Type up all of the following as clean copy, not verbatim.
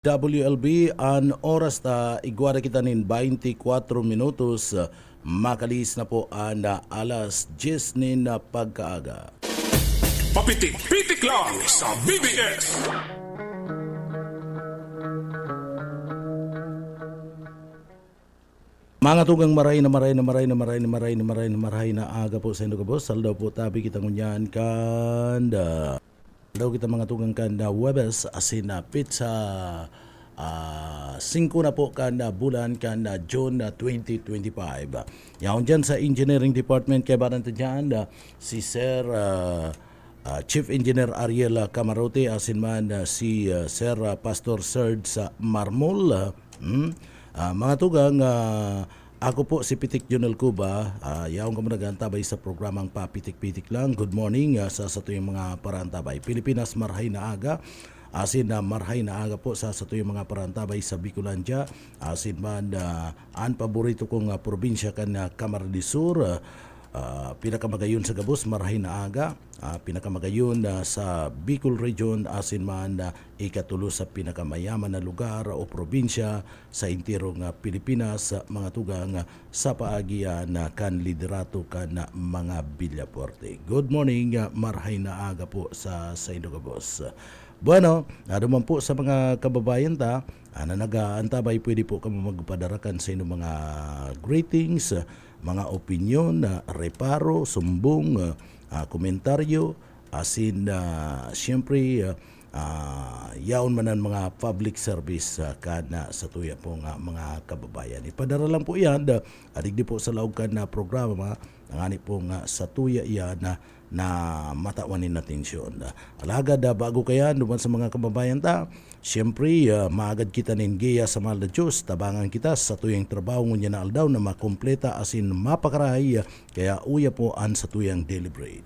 WLB ang oras ta igwara kita nin 24 minutos makalis na po ang alas 10 nin pagkaaga. Papitik-pitik lang sa BBS. Mga tugang maray na aga po sa inyo kabos. Saldaw po tabi kita ngunyan kanda. Daw kita mga tugang kanda Webes asin na pizza 5 na po kanda bulan kanda June 2025. Yaon dyan sa Engineering Department kay baranta dyan si Sir Chief Engineer Ariel Camarote asin man si Sir Pastor Serge sa Marmol. Mga tugang, ako po si Pitik Junel Cuba. Yaong kamunagantabay sa programang Papitik-Pitik lang. Good morning sa tuyong mga parantabay. Pilipinas marhay na aga. Asin na marhay na aga po sa tuyong mga parantabay sa Bicolandia. Asin man ang paborito kong probinsya kan Camarines Sur. Pinakamagayon sa Gabos, marhay na aga. Pinakamagayon sa Bicol Region, asin man ikatulo sa pinakamayaman na lugar o probinsya sa intirong Pilipinas, mga tugang sa paagian kan liderato kan mga Villaporte. Good morning, marhay na aga po sa inyo Gabos. Bueno, naman po sa mga kababayan ta na nag-aantabay, pwede po kami magpadarakan sa inyong mga greetings, mga opinion, reparo, sumbong, komentaryo, asin siyempre yaon manan mga public service kana sa tuya po nga mga kababayan. Ipadara lang po yan, adigdi po sa laog kan na programa, ngani po nga sa tuya yan na matawanin na tensyon. Alagad bago kaya duman sa mga kababayan ta, siyempre maagad kita ningiya sa mahal na Diyos, tabangan kita sa tuyang trabaho ngunya na aldaw na makompleta asin mapakaray, kaya uya po an sa tuyang daily bread.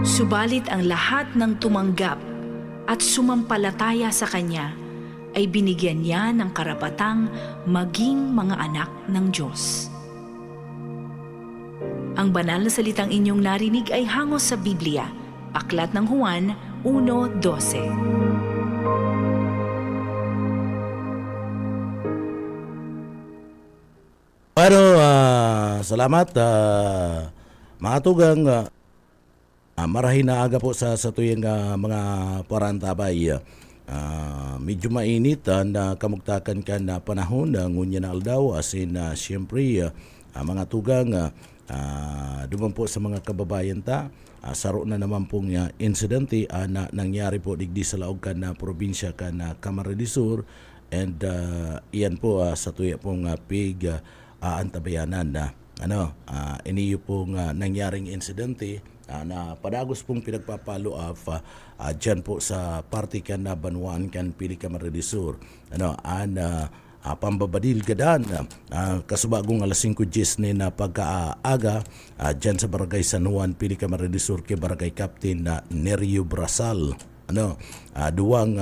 Subalit ang lahat ng tumanggap at sumampalataya sa Kanya ay binigyan niya ng karapatang maging mga anak ng Diyos. Ang banal na salitang inyong narinig ay hangos sa Biblia, Aklat ng Juan 1:12. Pero salamat mga tugang, marahin na aga po sa tuyang mga parantabay. Medyo mainit na kamugtakan ka na panahon ngunya na aldaw asin siyempre mga tugang duman po sa mga kababayan ta, saro na naman pong insidente na nangyari po digdi sa laog kan na probinsya kan na Camarines Sur, and iyan po sa tuya pong pig antabayanan na iniyo pong nangyaring insidente na padagos pong pinagpapalo dyan po sa party kan na Banuan kan Pili Camarines Sur. Pambabadil gadan kasubagong alas 5:10 na pagkaaga dyan sa Barangay San Juan, Pili Camarines Sur kay Barangay Captain Nerio Brasal. Duwang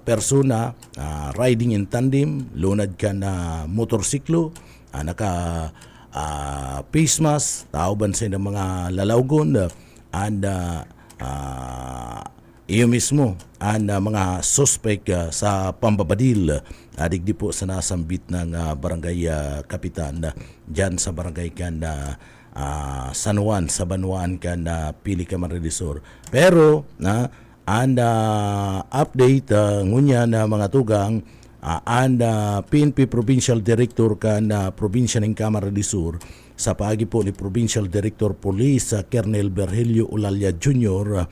persona riding in tandem, lunad ka na motorsiklo, naka face mask, tauban sa mga lalawgon, and iyo mismo ang mga suspect sa pambabadil, digdi po sa nasambit ng barangay kapitan dyan sa barangay kan San Juan sa Banuan kan Pili Camarines Sur. Pero update ngunya na mga tugang, PNP Provincial Director kan probinsya ng Camarines Sur sa paagi po ni Provincial Director Police Colonel Virgilio Ulalya Jr.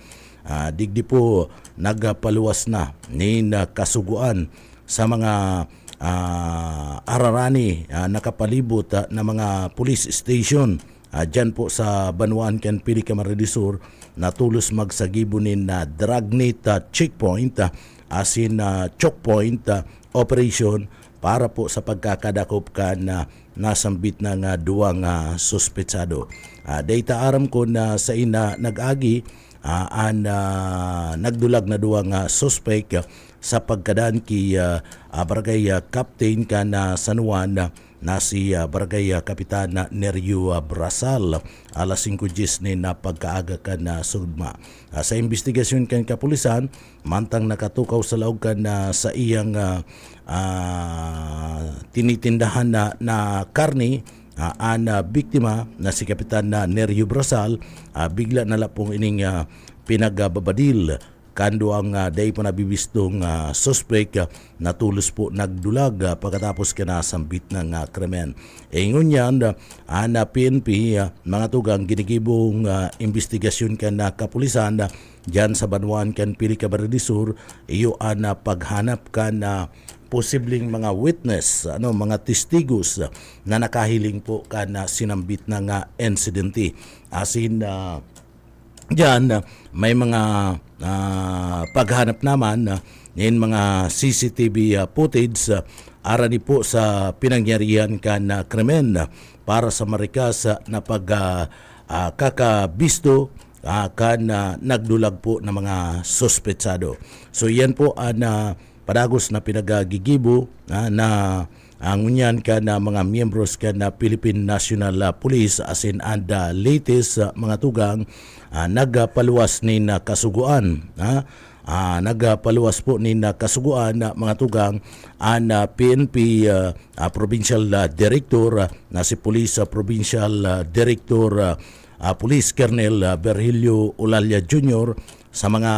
Digdi po nagpaluwas na ni kasuguan sa mga ararani nakapalibot na mga police station dyan po sa Banuan kan Pili Camarines Sur, na tulos magsagibunin na dragnet checkpoint asin choke point operation para po sa pagkakadakop ka na nasambit ng duwang suspetsado. Data aram ko na sa ina nag-agi nagdulag na duwang suspect sa pagkadaan ki barangay captain ka na San Juan na si Barangay Kapitan Neryu Brasal alas 5:10 ni na pagkaaga kan na sugma. Sa investigasyon kan kapulisan mantang nakatukaw sa laog kan sa iyang tinitindahan na karni ang biktima na si Kapitan Neryu Brasal bigla na lapong ining pinagbabadil kando ang day pa nabibistong suspect natulos po nagdulag pagkatapos kinasambit ng krimen. Ingon yan, ang PNP, mga tugang ginigibong investigasyon kan na kapulisan dyan sa Banwan kan Pili Camarines Sur, iyo ang paghanap kan posibleng mga witness, mga testigos na nakahiling po kan sinambit ng insidente. Asin diyan may mga paghanap naman ng mga CCTV footage arani po sa pinangyarihan kan krimen para sa marikas na kakabisto kan nagdulag po ng mga suspetsado. So yan po ang padagos na pinagagigibo na ang unyan ka na mga miyembros ka na Philippine National Police as in and latest mga tugang nagpaluwas ni na kasuguan. Nagpaluwas po ni na kasuguan mga tugang ang PNP Provincial Director na si Police Provincial Director Police Colonel Virgilio Olalia Jr. sa mga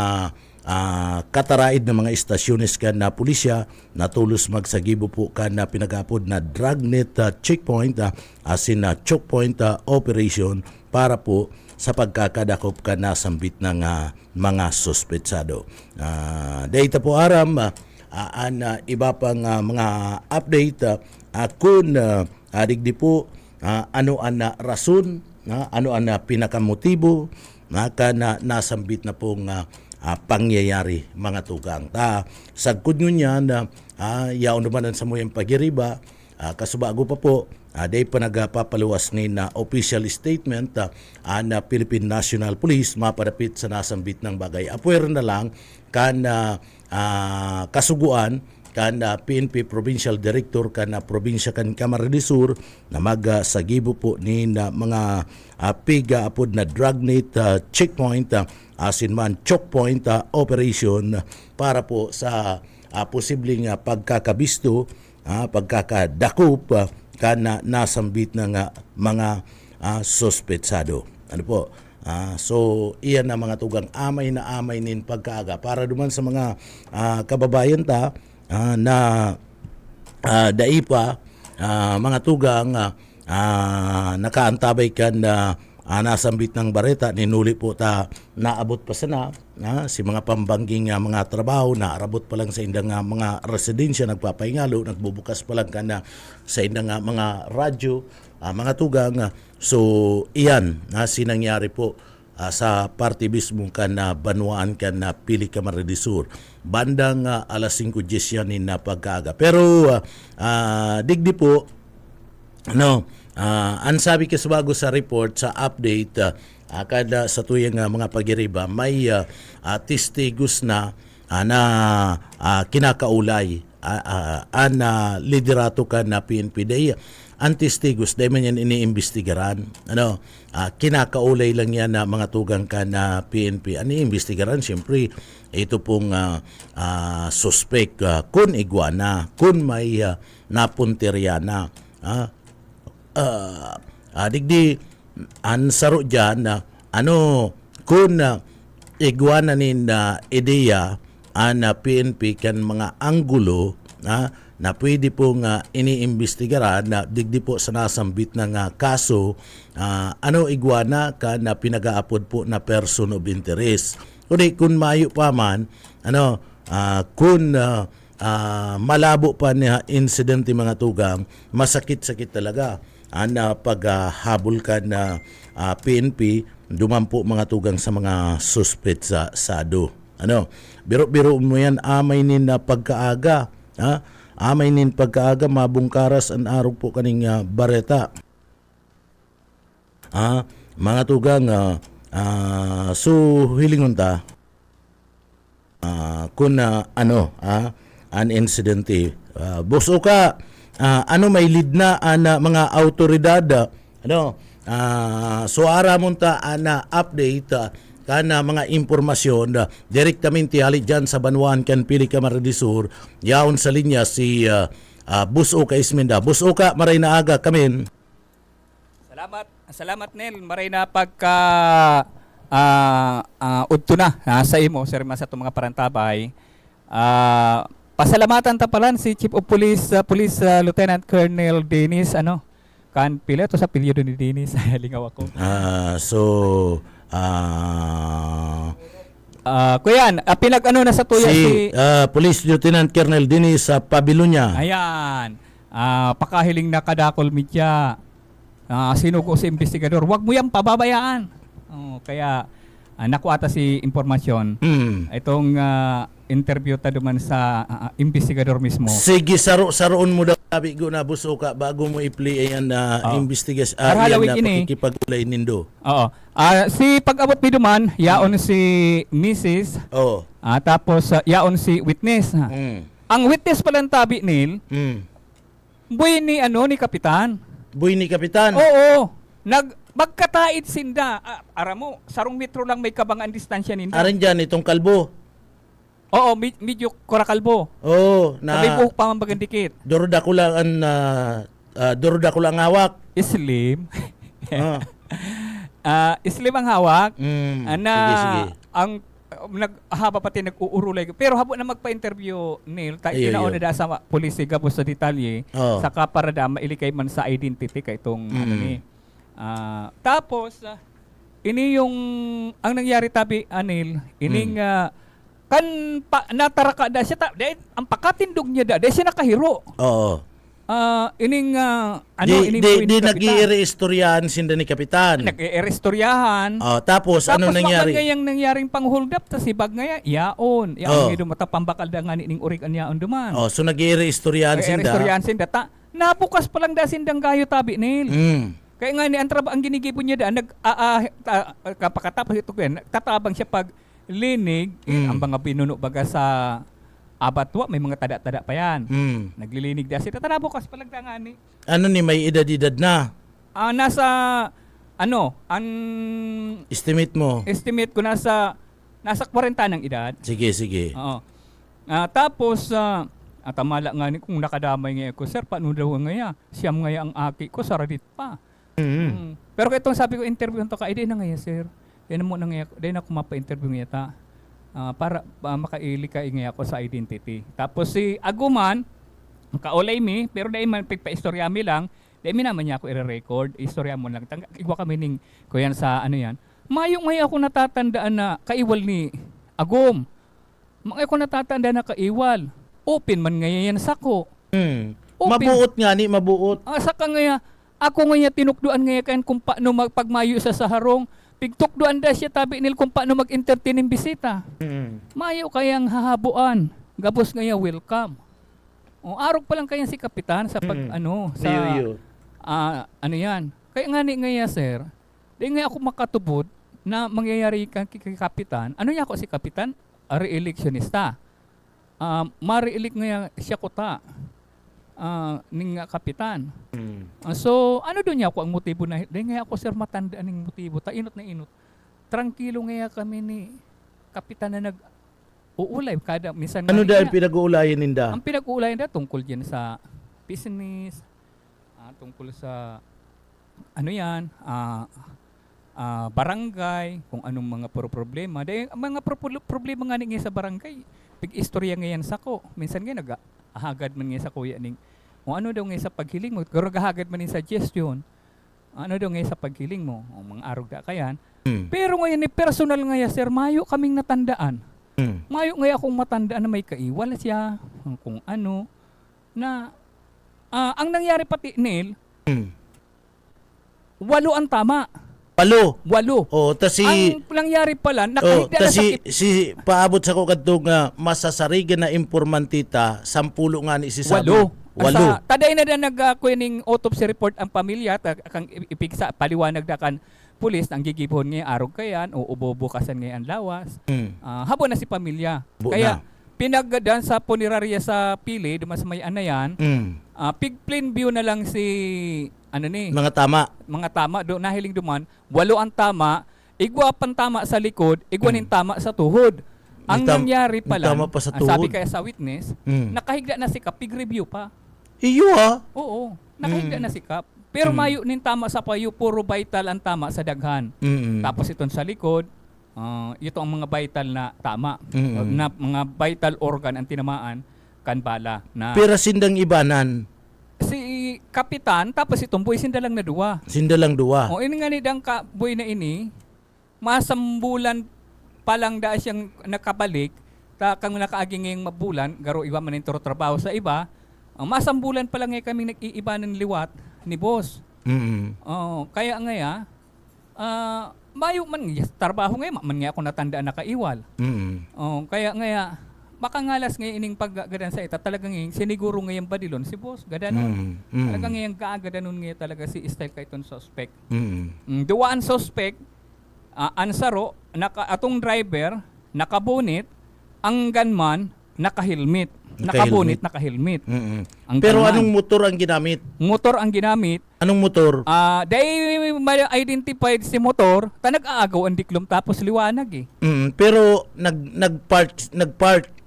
kataraid ng mga istasyones kan na pulisya natulos magsagibo po kan na pinagapod na dragnet checkpoint as in choke point operation para po sa pagkakadakop kan na sambit ng mga suspetsado. Data po aram ang iba pang mga update kung digdi po ano ang rason, ano ang pinakamotibo na nasambit na pong pangyayari mga tugang. Sagkod nyo yan, yaon naman sa mo yung pagiriba, kasubago pa po, day pa nagpapaluwas ni na official statement ang Philippine National Police mapadapit sa nasambit ng bagay. Apuwer na lang kan kasuguan kan PNP Provincial Director kan probinsya kan Camarines Sur na magsagibo po ni na mga piga apod na dragnet checkpoint asin man choke point operation para po sa posibleng pagkakabisto pagkakadakop kan nasambit ng mga suspetsado. Ano po? So iyan na mga tugang amay na amay nin pagkaaga para duman sa mga kababayan ta na daipa mga tugang nakaantabay kan nasambit ng bareta ninuli po ta naabot pa sana si mga pambangging mga trabaho na arabot pa lang sa indang mga residensya nagpapahingalo nagbubukas pa lang kan sa indang mga radyo mga tugang so iyan sinangyari po sa party mismo kan Banwaan kan Pili Camarines Sur bandang alas 5:10 yan na pagkaaga pero digdi po ang sabi kasi bago sa report sa update kada sa tuyang mga pagiriba may testigos na kinakaulay liderato ka na PNP day ang testigos dahil man yan iniimbestigaran kinakaulay lang yan na mga tugang ka na PNP iniimbestigaran siyempre ito pong suspect kun iguana kun may napunterya na digdi ang saro dyan kung iguana nin ideya PNP kan mga anggulo na pwede pong iniimbestigaran na digdi po sa nasambit ng kaso iguana ka na pinag-aapod po na person of interest. Kung mayo pa man kung malabo pa niya insidente mga tugang masakit-sakit talaga paghabol ka na PNP dumampo mga tugang sa mga suspetsado. Biro-biro mo yan amay nin na pagkaaga amay nin pagkaaga mabungkaras ang araw po kaning bareta mga tugang so hilingon ta kung an incidente buso ka ano may lead na ana mga autoridad so ara mo ta ana update kana mga impormasyon direktamente hali dyan sa Banwan kan Pili Camarines Sur yaon sa linya si Bus Oka Isminda. Bus Oka, maray na aga kamin. Salamat Nel, maray na pagka udto na sa imo sir sa itong mga parantabay. Pasalamatan ta palan si Chief of Police Lieutenant Colonel Dennis kan pila to sa pilyo ni Dennis lingaw ako. Kuyan, pinag na sa tuya si Police Lieutenant Colonel Dennis sa Pabilonya. Ayan. Pakahiling na kadakol media. Sinugo si investigador. Huwag mo yang pababayaan. Kaya nakuha si impormasyon. Itong interview ta duman sa investigador mismo. Sige, saroon mo daw sabi ko na Bus Oka bago mo i-play ayan na investigation Arhalawig na ini. pakikipag-ulay nindo. Oo. Si pag-abot mi duman, yaon si Mrs. Oh. Tapos yaon si witness. Ang witness palang tabi nil, boy ni ni kapitan. Buhay ni Kapitan. Oo. Magkataid sinda. Ara mo, sarong metro lang may kabangan distansya ninda. Aran dyan, itong kalbo. Oo, medyo korakalbo. Oo. May buhok pa mambagan dikit. Duruda ko lang hawak. Slim. Ah. Slim ang hawak. Sige. Ang naghaba pati nag-uurulay. Pero habo na magpa-interview, Neil, tinauna da sa polisi gabos sa detalye, saka para da mailikay man sa identity kay itong tapos, ini yung ang nangyari tabi, Anil, ining nataraka da siya, ang pakatindog niya da, siya nakahiro. Oo. Ining di nag-i-reistoryahan sinda ni Kapitan. Nag-i-reistoryahan. Tapos ano nangyari? Tapos ngayang nangyaring pang-hold up ta si bag ngaya yaon. Yaon ngido mata pambakal da nga ning urik an yaon duman. So nag-i-reistoryahan sinda. Reistoryahan sinda ta. Nabukas pa lang da sindang gayo tabi nil. Kaya nga ni ang ginigipon niya da kapakatapos ito kaya tatabang siya pag linig ang mga pinuno baga sa abatwa, may mga tada-tada pa yan. Naglilinig da sila. Tara bukas palagdangani. Ano ni may edad-edad na? Nasa, Estimate mo? estimate ko nasa 40 ng edad. Sige. Oo. Tapos, tamala nga ni kung nakadamay nga ako, sir, paano daw nga siyam nga ang aki ko, saradit pa. Pero itong sabi ko, interview to ka, di na nga sir. Di na ako mapa-interview nga ta. Para makaili ka ingay ako sa identity. Tapos si Aguman, kaulay mi, pero dahil man pagpa-istorya mi lang, dahil mi naman niya ako i-record, istorya mo lang. Igwa kami ning kuyan sa yan. Mayong may ako natatandaan na kaiwal ni Agum. May ako natatandaan na kaiwal. Open man ngayon sako. Mabuot nga ni, mabuot. Saka ngaya, ako ngaya tinukduan ngaya kayan kung paano magpagmayo sa harong. Pigtukduan da siya tabi nil kung paano mag-entertain ng bisita. Mayo kayang hahabuan. Gabos ngaya welcome. Arog pa lang kayang si kapitan sa yan. Kaya nga ni ngaya sir, di nga ako makatubod na mangyayari kay kapitan. Ano niya ako si kapitan? Re-electionista. Ma-re-elect ngaya siya kuta. Ning kapitan. So, ano doon niya ako ang motibo na, dahil nga ako sir matanda ning motibo, inot na inot. Tranquilo nga kami ni kapitan na nag-uulay kada minsan. Ano dahil pinag-uulayan ninda? Ang pinag-uulayan na tungkol diyan sa business, tungkol sa barangay, kung anong mga problema. Dahil mga problema nga nga sa barangay, pig-istorya ngayon sa ko. Minsan nga nag-ahagad man nga sa kuya ning o ano daw nga sa paghiling mo, pero gahagad man yung suggestion, ano daw nga sa paghiling mo, o mga arog da kayan. Pero ngayon ni personal nga sir, mayo kaming natandaan. Mayo nga akong matandaan na may kaiwal siya, kung ano, na ang nangyari pati Neil, 8 ang tama. 8. Ang nangyari pala, nakahigda na si paabot sa ko kadto nga masasarigan na informantita, 10 nga ni si Sabi. 8. Taday na nag-kuning autopsy report ang pamilya, kang ipigsa, paliwanag da kan pulis, ang gigibon nga arog kayan, o ubobukasan nga ang lawas. Habo na si pamilya. Kaya pinagdan sa punerarya sa Pili, dumas may anayan, pig-plain view na lang si, Mga tama. mga tama, do, nahiling duman, 8 ang tama, igwa pang tama sa likod, igwa nin tama sa tuhod. Ang May nangyari may pala, tama pa sa ang sabi tuhod. kaya sa witness, nakahigda na si Kap, pig-review pa. Iyo ha. Oo, nakahigda na si Kap. Pero mayo nin tama sa payo, puro vital ang tama sa daghan. Tapos itong sa likod, ito ang mga vital na tama. Na mga vital organ ang tinamaan kan bala na Pero sindang ibanan. si kapitan tapos itong boy sinda lang na duwa. Sindalang duwa. O ini nga ni dang boy na ini masambulan pa lang da siyang nakabalik ta kang nakaaging ngayong mabulan garo iba man intro trabaho sa iba. Masambulan pa lang kami nag-iiba ng liwat ni boss. Kaya ngaya mayo man trabaho ngayon man nga ako natandaan nakaiwal. Kaya ngaya makangalas ngayon ining paggadan sa ita talagang ngayon siniguro ngayon badilon si boss gadanon. Talagang ngayon kaagadanon ngayon talaga si style kayton suspect. Duwaan suspect ansaro atong driver nakabunit ang gunman naka-helmet. Nakabunit, naka-helmet. Ang Pero gunman, anong motor ang ginamit? motor ang ginamit. Anong motor? Dahil may identified si motor, nag-aagaw ang diklom tapos liwanag eh. Pero nagpark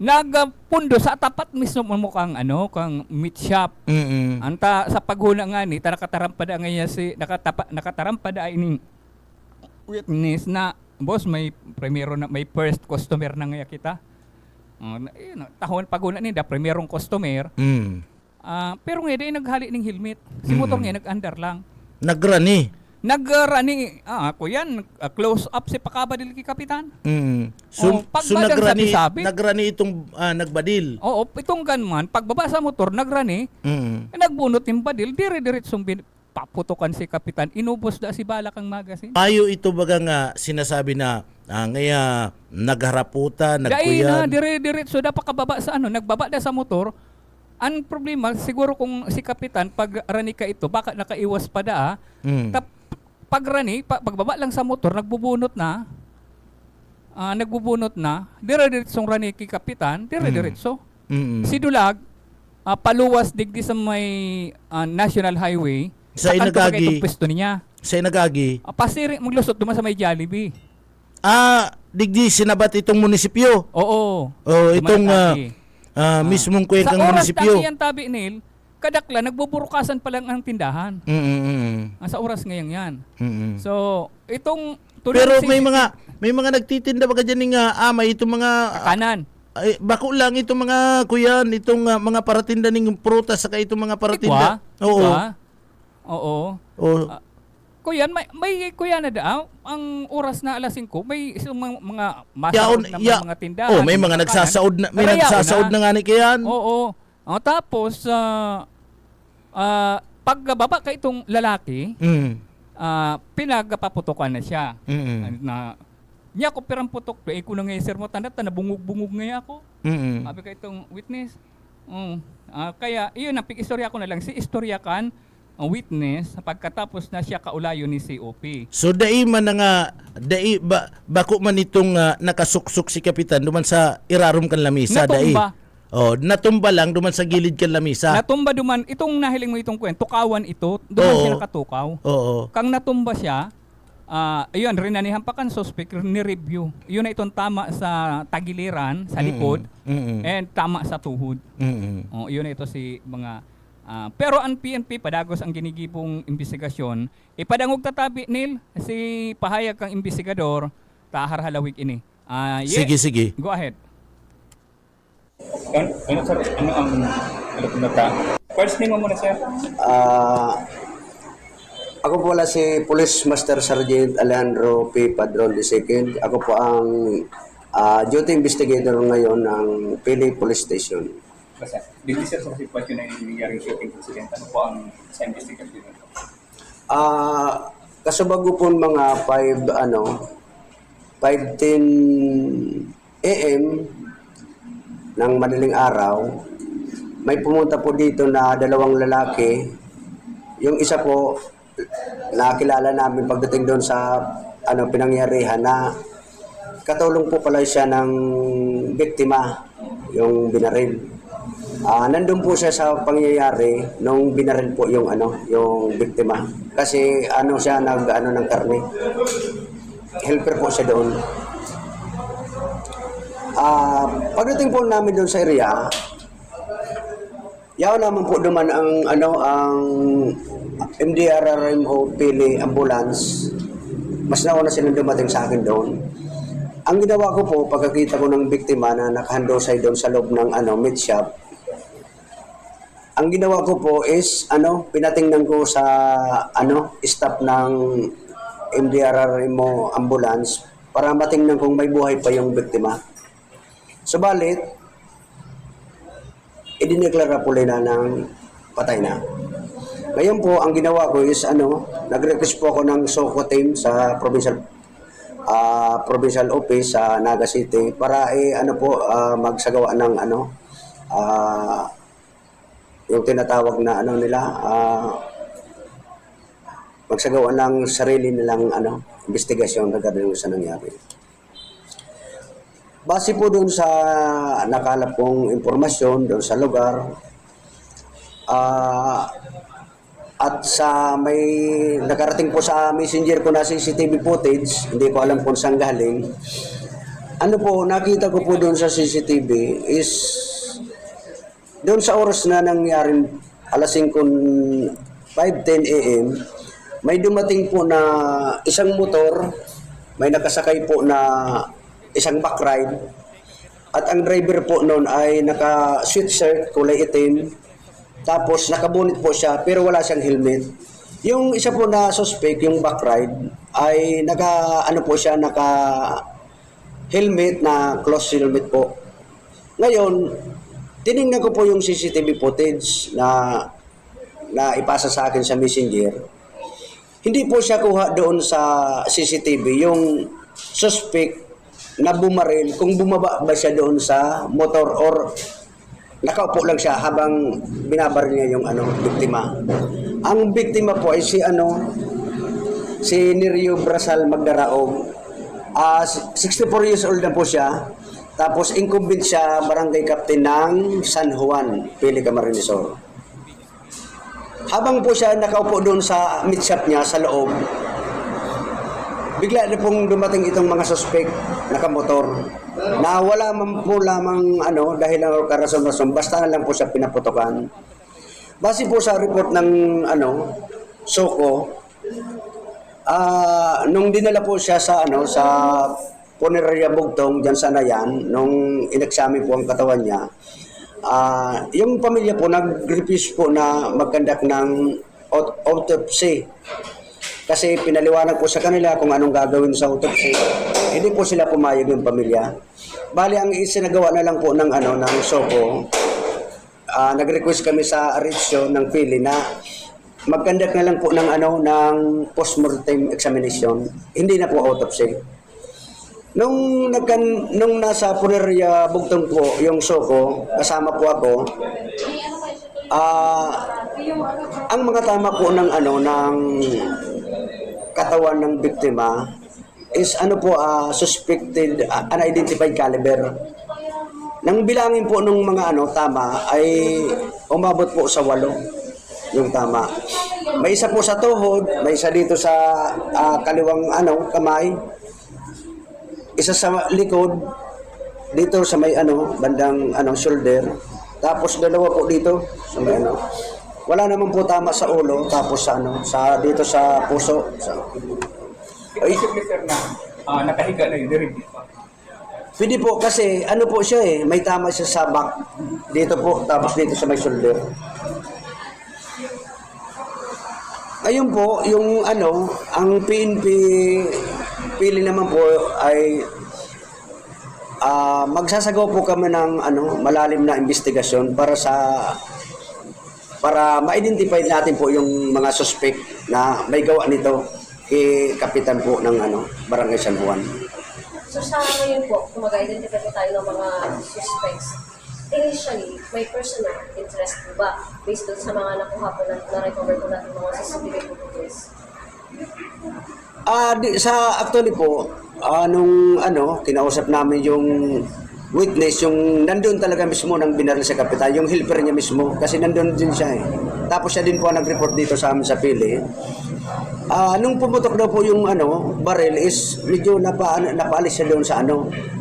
Nagpundo sa tapat mismo mo kang kang meat shop. Anta sa paghuna nga ni nakatarampada ngayon si nakatarampada ining witness na boss may primero na may first customer na nga kita. Tahon paghuna ni da primerong customer. Pero ngayon ay naghali ng helmet. Si motor ngayon nag-under lang. Nagrani. Nagrani, ako yan, close up si Pakabadil ki Kapitan. So pagmadang sabi-sabi. nagrani itong nagbadil. Oo, itong gunman, pagbaba sa motor, nagrani, nagbunot yung badil, dire-diretsong paputukan si Kapitan, inubos da si Balak ang magasin. Payo ito baga nga sinasabi na ngaya nagharaputa, Dahil na, nagkuyan. dire-diretso da pakababa sa nagbaba da sa motor. Ang problema, siguro kung si Kapitan, pag rani ka ito, baka nakaiwas pa da, pag rani, pagbaba lang sa motor, nagbubunot na, dire-diretsong rani ki Kapitan, dire-diretso. Si Dulag, paluwas digdi sa may National Highway, Sa inagagi. itong pwesto niya. Sa inagagi. Pasiring, maglusot duman sa may Jollibee. Digdi sinabat itong munisipyo. Oo. Itong Dumanatagi. mismong kwekang Sa oras munisipyo. taki ang tabi nil, kadakla, nagbuburukasan pa lang ang tindahan. Sa oras ngayon yan. So, itong... Pero may mga nagtitinda ba ka dyan nga may itong mga kanan. bako lang itong mga kuyan, itong mga paratinda ning prutas saka itong mga paratinda. Oo. Kuyan, may kuya na daw, ang oras na alas 5, may isang mga masaod na mga tindahan. may mga nagsasaod na, may nagsasaod na nga ni kayan. Oo. Tapos, pagbaba ka itong lalaki, pinagapaputokan na siya. Niya ko perang putok, ko na ngayon sir mo, tanda, nabungog-bungog ngayon ako. Sabi ka itong witness. Kaya, iyon, istorya ko na lang, si istorya kan, ang witness pagkatapos na siya kaulayo ni COP. So dai man nga bako man itong nakasuksok si kapitan duman sa irarom kan lamisa dai. Natumba lang duman sa gilid kan lamisa. Natumba duman itong nahiling mo itong kwento, tukawan ito, duman siya nakatukaw. Kang natumba siya, ayun rinanihan pa kan suspect ni review. Yun na itong tama sa tagiliran sa likod and tama sa tuhod. Yun na ito si mga pero ang PNP padagos ang ginigibong investigasyon, ipadangog tatabi nil si pahayag kang investigador tahar halawig ini. Sige. Go ahead. Ano sir, ano ang nata? First name mo muna sir. Ako po wala si Police Master Sergeant Alejandro P. Padron II. Ako po ang duty investigator ngayon ng Pili Police Station. Basta, dito sir sa sitwasyon na nangyayari shooting incident, ano po ang sa investigation nito? Kasabago po mga 5:10 AM ng madaling araw, may pumunta po dito na dalawang lalaki. Yung isa po, nakilala namin pagdating doon sa pinangyarihan na katulong po pala siya ng biktima, yung binaril. Nandun po siya sa pangyayari nung binaril po yung yung biktima. Kasi siya ng karne. Helper po siya doon. Pagdating po namin doon sa area, yaw naman po duman ang MDRRMO Pili Ambulance. Mas nauna silang dumating sa akin doon. Ang ginawa ko po, pagkakita ko ng biktima na nakahandosay doon sa loob ng meat shop, ang ginawa ko po is pinatingnan ko sa staff ng MDRRMO Ambulance para matingnan kung may buhay pa yung biktima. Subalit, idineklara po nila ng patay na. Ngayon po, ang ginawa ko is nag-request po ako ng SOCO team sa provincial office sa Naga City para magsagawa ng yung tinatawag na magsagawa ng sarili nilang investigasyon regarding sa nangyari. Base po doon sa nakalap kong impormasyon doon sa lugar, at sa may nakarating po sa messenger ko na CCTV footage, hindi ko alam kung saan galing. Nakita ko po doon sa CCTV is doon sa oras na nangyari alas 5:10 AM, may dumating po na isang motor, may nakasakay po na isang backride, at ang driver po noon ay naka-sweatshirt kulay itim, tapos nakabunit po siya pero wala siyang helmet. Yung isa po na suspect, yung backride, ay naka helmet na closed helmet po. Ngayon, tinignan ko po yung CCTV footage na ipasa sa akin sa messenger. Hindi po siya kuha doon sa CCTV yung suspect na bumaril, kung bumaba ba siya doon sa motor or nakaupo lang siya habang binabaril niya yung biktima. Ang biktima po ay si Nerio Brasal Magdaraog. 64 years old na po siya. Tapos incumbent siya barangay captain ng San Juan, Pili Camarines Sur. Habang po siya nakaupo doon sa meat shop niya sa loob, bigla na pong dumating itong mga suspect nakamotor na wala man po lamang dahil lang karason-rason, basta na lang po siya pinaputokan. Base po sa report ng SOCO, nung dinala po siya sa sa Puneraria Bugtong dyan sa Nayan, nung inexamine po ang katawan niya, yung pamilya po nag-refuse po na mag-conduct ng autopsy. Kasi pinaliwanag po sa kanila kung anong gagawin sa autopsy. Hindi po sila pumayag yung pamilya. Bali, ang isinagawa na lang po ng SOCO, nag-request kami sa Aritsyo ng Pili na mag-conduct na lang po ng post-mortem examination. Hindi na po autopsy. Nung nasa Puneraria Bugtong po yung SOCO, kasama po ako, ang mga tama po ng katawan ng biktima is suspected unidentified caliber. Nang bilangin po nung mga tama ay umabot po sa 8 yung tama. May isa po sa tuhod, may isa dito sa kaliwang kamay, isa sa likod, dito sa may bandang shoulder, tapos dalawa po dito sa may Wala naman po tama sa ulo, tapos sa dito sa puso. Ay, sir na nakahiga na yun, hindi pa. Pwede po kasi po siya may tama siya sa back dito po, tapos dito sa may shoulder. Ayun po, yung ang PNP Pili naman po ay magsasagawa po kami ng malalim na investigasyon para ma-identify natin po yung mga suspect na may gawa nito kay kapitan po ng Barangay San Juan. So sa ngayon po, kung mag-identify po tayo ng mga suspects, initially, may personal interest po ba based on sa mga nakuha po na-recover po natin mga CCTV footage? Actually po, nung kinausap namin yung witness, yung nandun talaga mismo nang binaril sa kapitan, yung helper niya mismo, kasi nandun din siya eh. Tapos siya din po ang nag-report dito sa amin sa pili. Nung pumutok daw po yung baril is medyo napaalis siya doon sa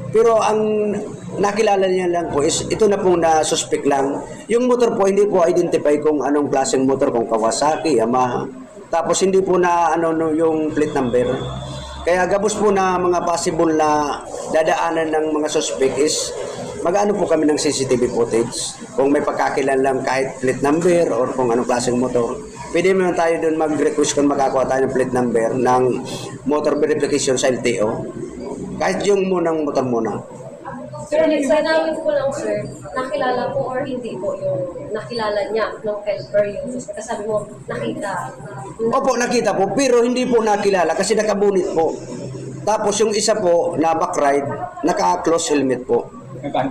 Pero ang nakilala niya lang po is ito na pong na-suspect lang. Yung motor po hindi po identify kung anong klaseng motor, kung Kawasaki, Yamaha. Tapos hindi po na yung plate number. Kaya gabos po na mga possible na dadaanan ng mga suspect is mag-ano po kami ng CCTV footage. Kung may pagkakilan lang kahit plate number or kung anong klaseng motor. Pwede naman tayo doon mag-request kung makakuha tayo ng plate number ng motor verification sa LTO. Kahit yung munang motor muna. Sir, sa namin ko lang, sir, nakilala po or hindi po yung nakilala niya nung helper yung suspect. Kasi sabi mo, nakita. Opo, nakita po, pero hindi po nakilala kasi nakabunit po. Tapos yung isa po na backride, naka-close helmet po.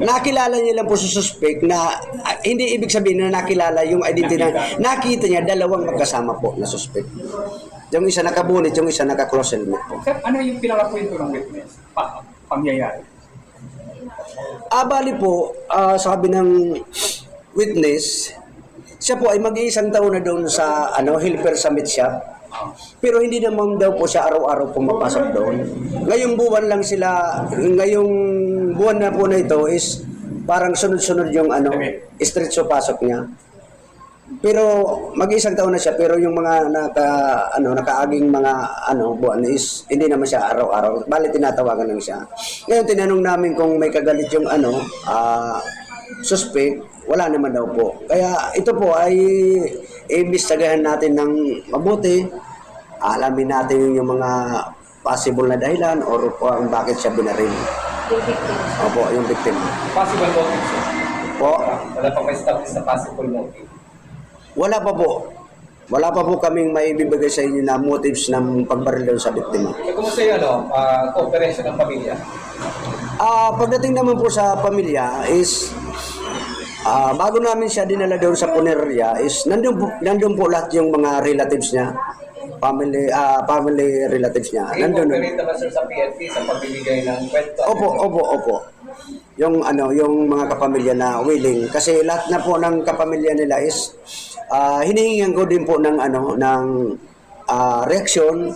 Nakilala niya lang po sa suspect na hindi ibig sabihin na nakilala yung identity na nakita niya dalawang magkasama po na suspect. Yung isa nakabunit, yung isa naka-close helmet po. Sir, ano yung pinaka-kwento ng witness? Pangyayari? Bali po, sabi ng witness, siya po ay mag-iisang taon na doon sa helper sa meat shop. Pero hindi naman daw po siya araw-araw pumapasok doon. Ngayong buwan lang sila, ngayong buwan na po na ito is parang sunod-sunod yung stretch pasok niya. Pero mag-isang taon na siya, pero yung mga nakaaging mga buwan is hindi naman siya araw-araw. Bali tinatawagan lang siya. Ngayon tinanong namin kung may kagalit yung suspect, wala naman daw po. Kaya ito po ay imbestagahan natin ng mabuti. Alamin natin yung mga possible na dahilan or kung bakit siya binaril. Yung victim. Opo, yung victim. Possible motive, sir. Po, Wala pa ma-establish na possible motive. wala pa po. Wala pa po kaming maibibigay sa inyo na motives ng pagbaril doon sa biktima. So, kumusta yung cooperation ng pamilya? Pagdating naman po sa pamilya is bago namin siya dinala doon sa punerarya is nandun po lahat yung mga relatives niya. Family relatives niya. Nandun. I-cooperate naman, sir, sa PNP sa pagbibigay ng kwento. Opo. Yung mga kapamilya na willing kasi lahat na po ng kapamilya nila is hinihingan ko din po ng reaksyon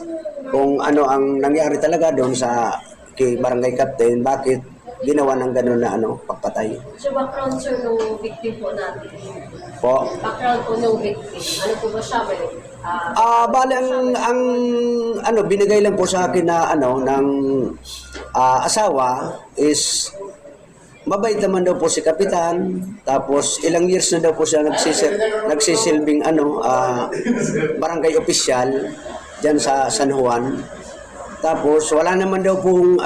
kung ano ang nangyari talaga doon sa kay barangay captain, bakit ginawa ng gano'n na pagpatay. So, background, sir, nung victim po natin. Po. Background po nung victim. Ano po ba siya? Bale ang binigay lang po sa akin na ng asawa is mabait naman daw po si kapitan, tapos ilang years na daw po siya nagsisilbing barangay official diyan sa San Juan. Tapos wala naman daw pong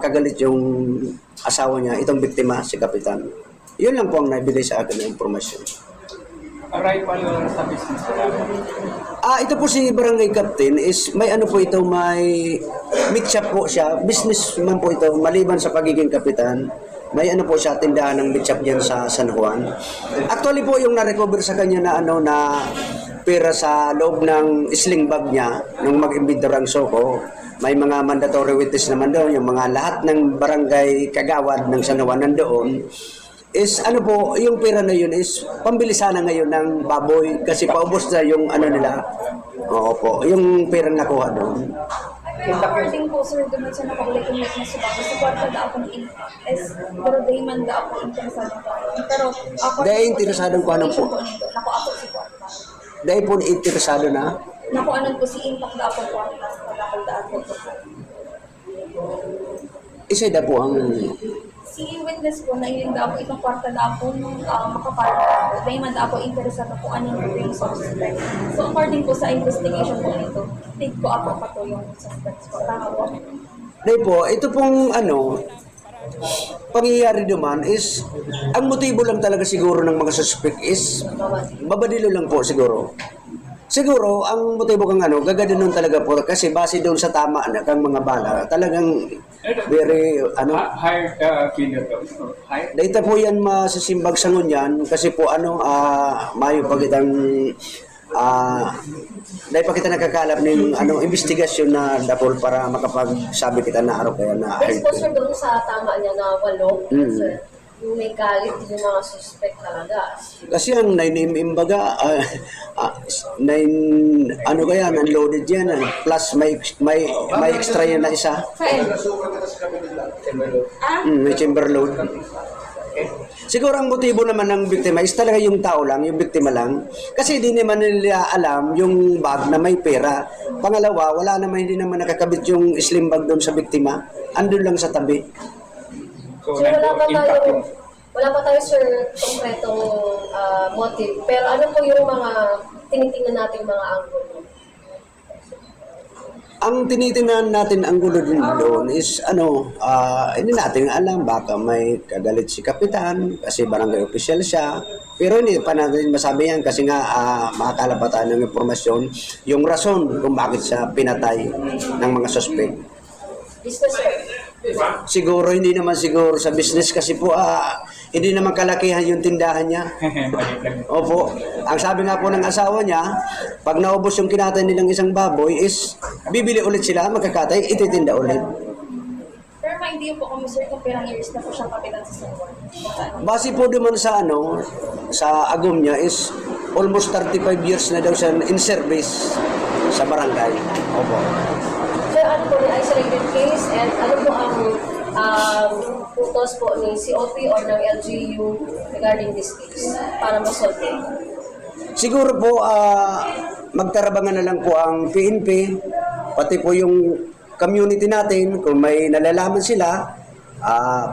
kagalit yung asawa niya, itong biktima si kapitan. Yun lang po ang naibigay sa akin na impormasyon. Aray pa lang sa business nila. Ito po si barangay captain is may may meat shop po siya, businessman po ito, maliban sa pagiging kapitan. May po siya, tindahan ng meat shop diyan sa San Juan. Actually po yung na-recover sa kanya na pera sa loob ng sling bag niya nung mag-imbintor ang Soko. May mga mandatory witness naman doon, yung mga lahat ng barangay kagawad ng San Juan nandoon. Is yung pera na yun is pambili sana ngayon ng baboy kasi paubos na yung nila. Oo po, yung pera nakuha doon. Pero according po, sir, doon sa nakaulit yung witness sa bago, sa kwarta da akong pero day man da ako interesado ko. Pero according Dahil interesadong ko po. Naku ako si kwarta. Dahil po interesado na. Naku anon po si impact da ako kwarta. Pag ako daan po po. Isa na po ang Si witness po na iling da ako itong kwarta da ako makaparta ako. Day man da ako interesado po anong yung suspect. So according po sa investigation po nito, take ko ako pa to yung suspects ko. Tama po. dahil po, ito pong pangyayari naman is ang motibo lang talaga siguro ng mga suspect is babadilo lang po siguro. Siguro, ang motibo kang gagadanon talaga po kasi base doon sa tama na kang mga bala, talagang very, Hired killer daw. Hired? dahil po yan masasimbag sa ngunyan kasi po mayo pagitang dahil pa kita nakakakalap ng investigasyon na dapol para makapagsabi kita na araw kaya na Based po sir doon sa tama niya na 8, sir, yung may galit yung mga suspect talaga. kasi ang 9 imbaga 9 kaya unloaded yan plus may extra yan na isa. May chamber load. Siguro ang motibo naman ng biktima is talaga yung tao lang, yung biktima lang. Kasi hindi naman nila alam yung bag na may pera. Pangalawa, hindi naman nakakabit yung slim bag doon sa biktima. Andun lang sa tabi. So, So wala pa tayo sir konkretong motive. Pero ano po yung mga tinitingnan natin mga angulo? Ang tinitingnan natin ang gulo din doon is hindi natin alam baka may kagalit si kapitan kasi barangay official siya. Pero hindi pa natin masabi yan kasi nga makakala pa tayo ng impormasyon yung rason kung bakit siya pinatay ng mga suspect. Business sir. Siguro hindi naman siguro sa business kasi po hindi naman kalakihan yung tindahan niya. Opo. Ang sabi nga po ng asawa niya, pag naubos yung kinatay nilang isang baboy is bibili ulit sila, magkakatay, ititinda ulit. Pero hindi po kami sir kung pirang years na po siya kapitan sa San Juan. Base po naman sa sa agom niya is almost 35 years na daw siya in service sa barangay. Opo. Sir, ano po yung isolated case and ano po ang utos po ni COP or ng LGU regarding this case para ma-solve it? Siguro po magtarabangan na lang po ang PNP, pati po yung community natin, kung may nalalaman sila,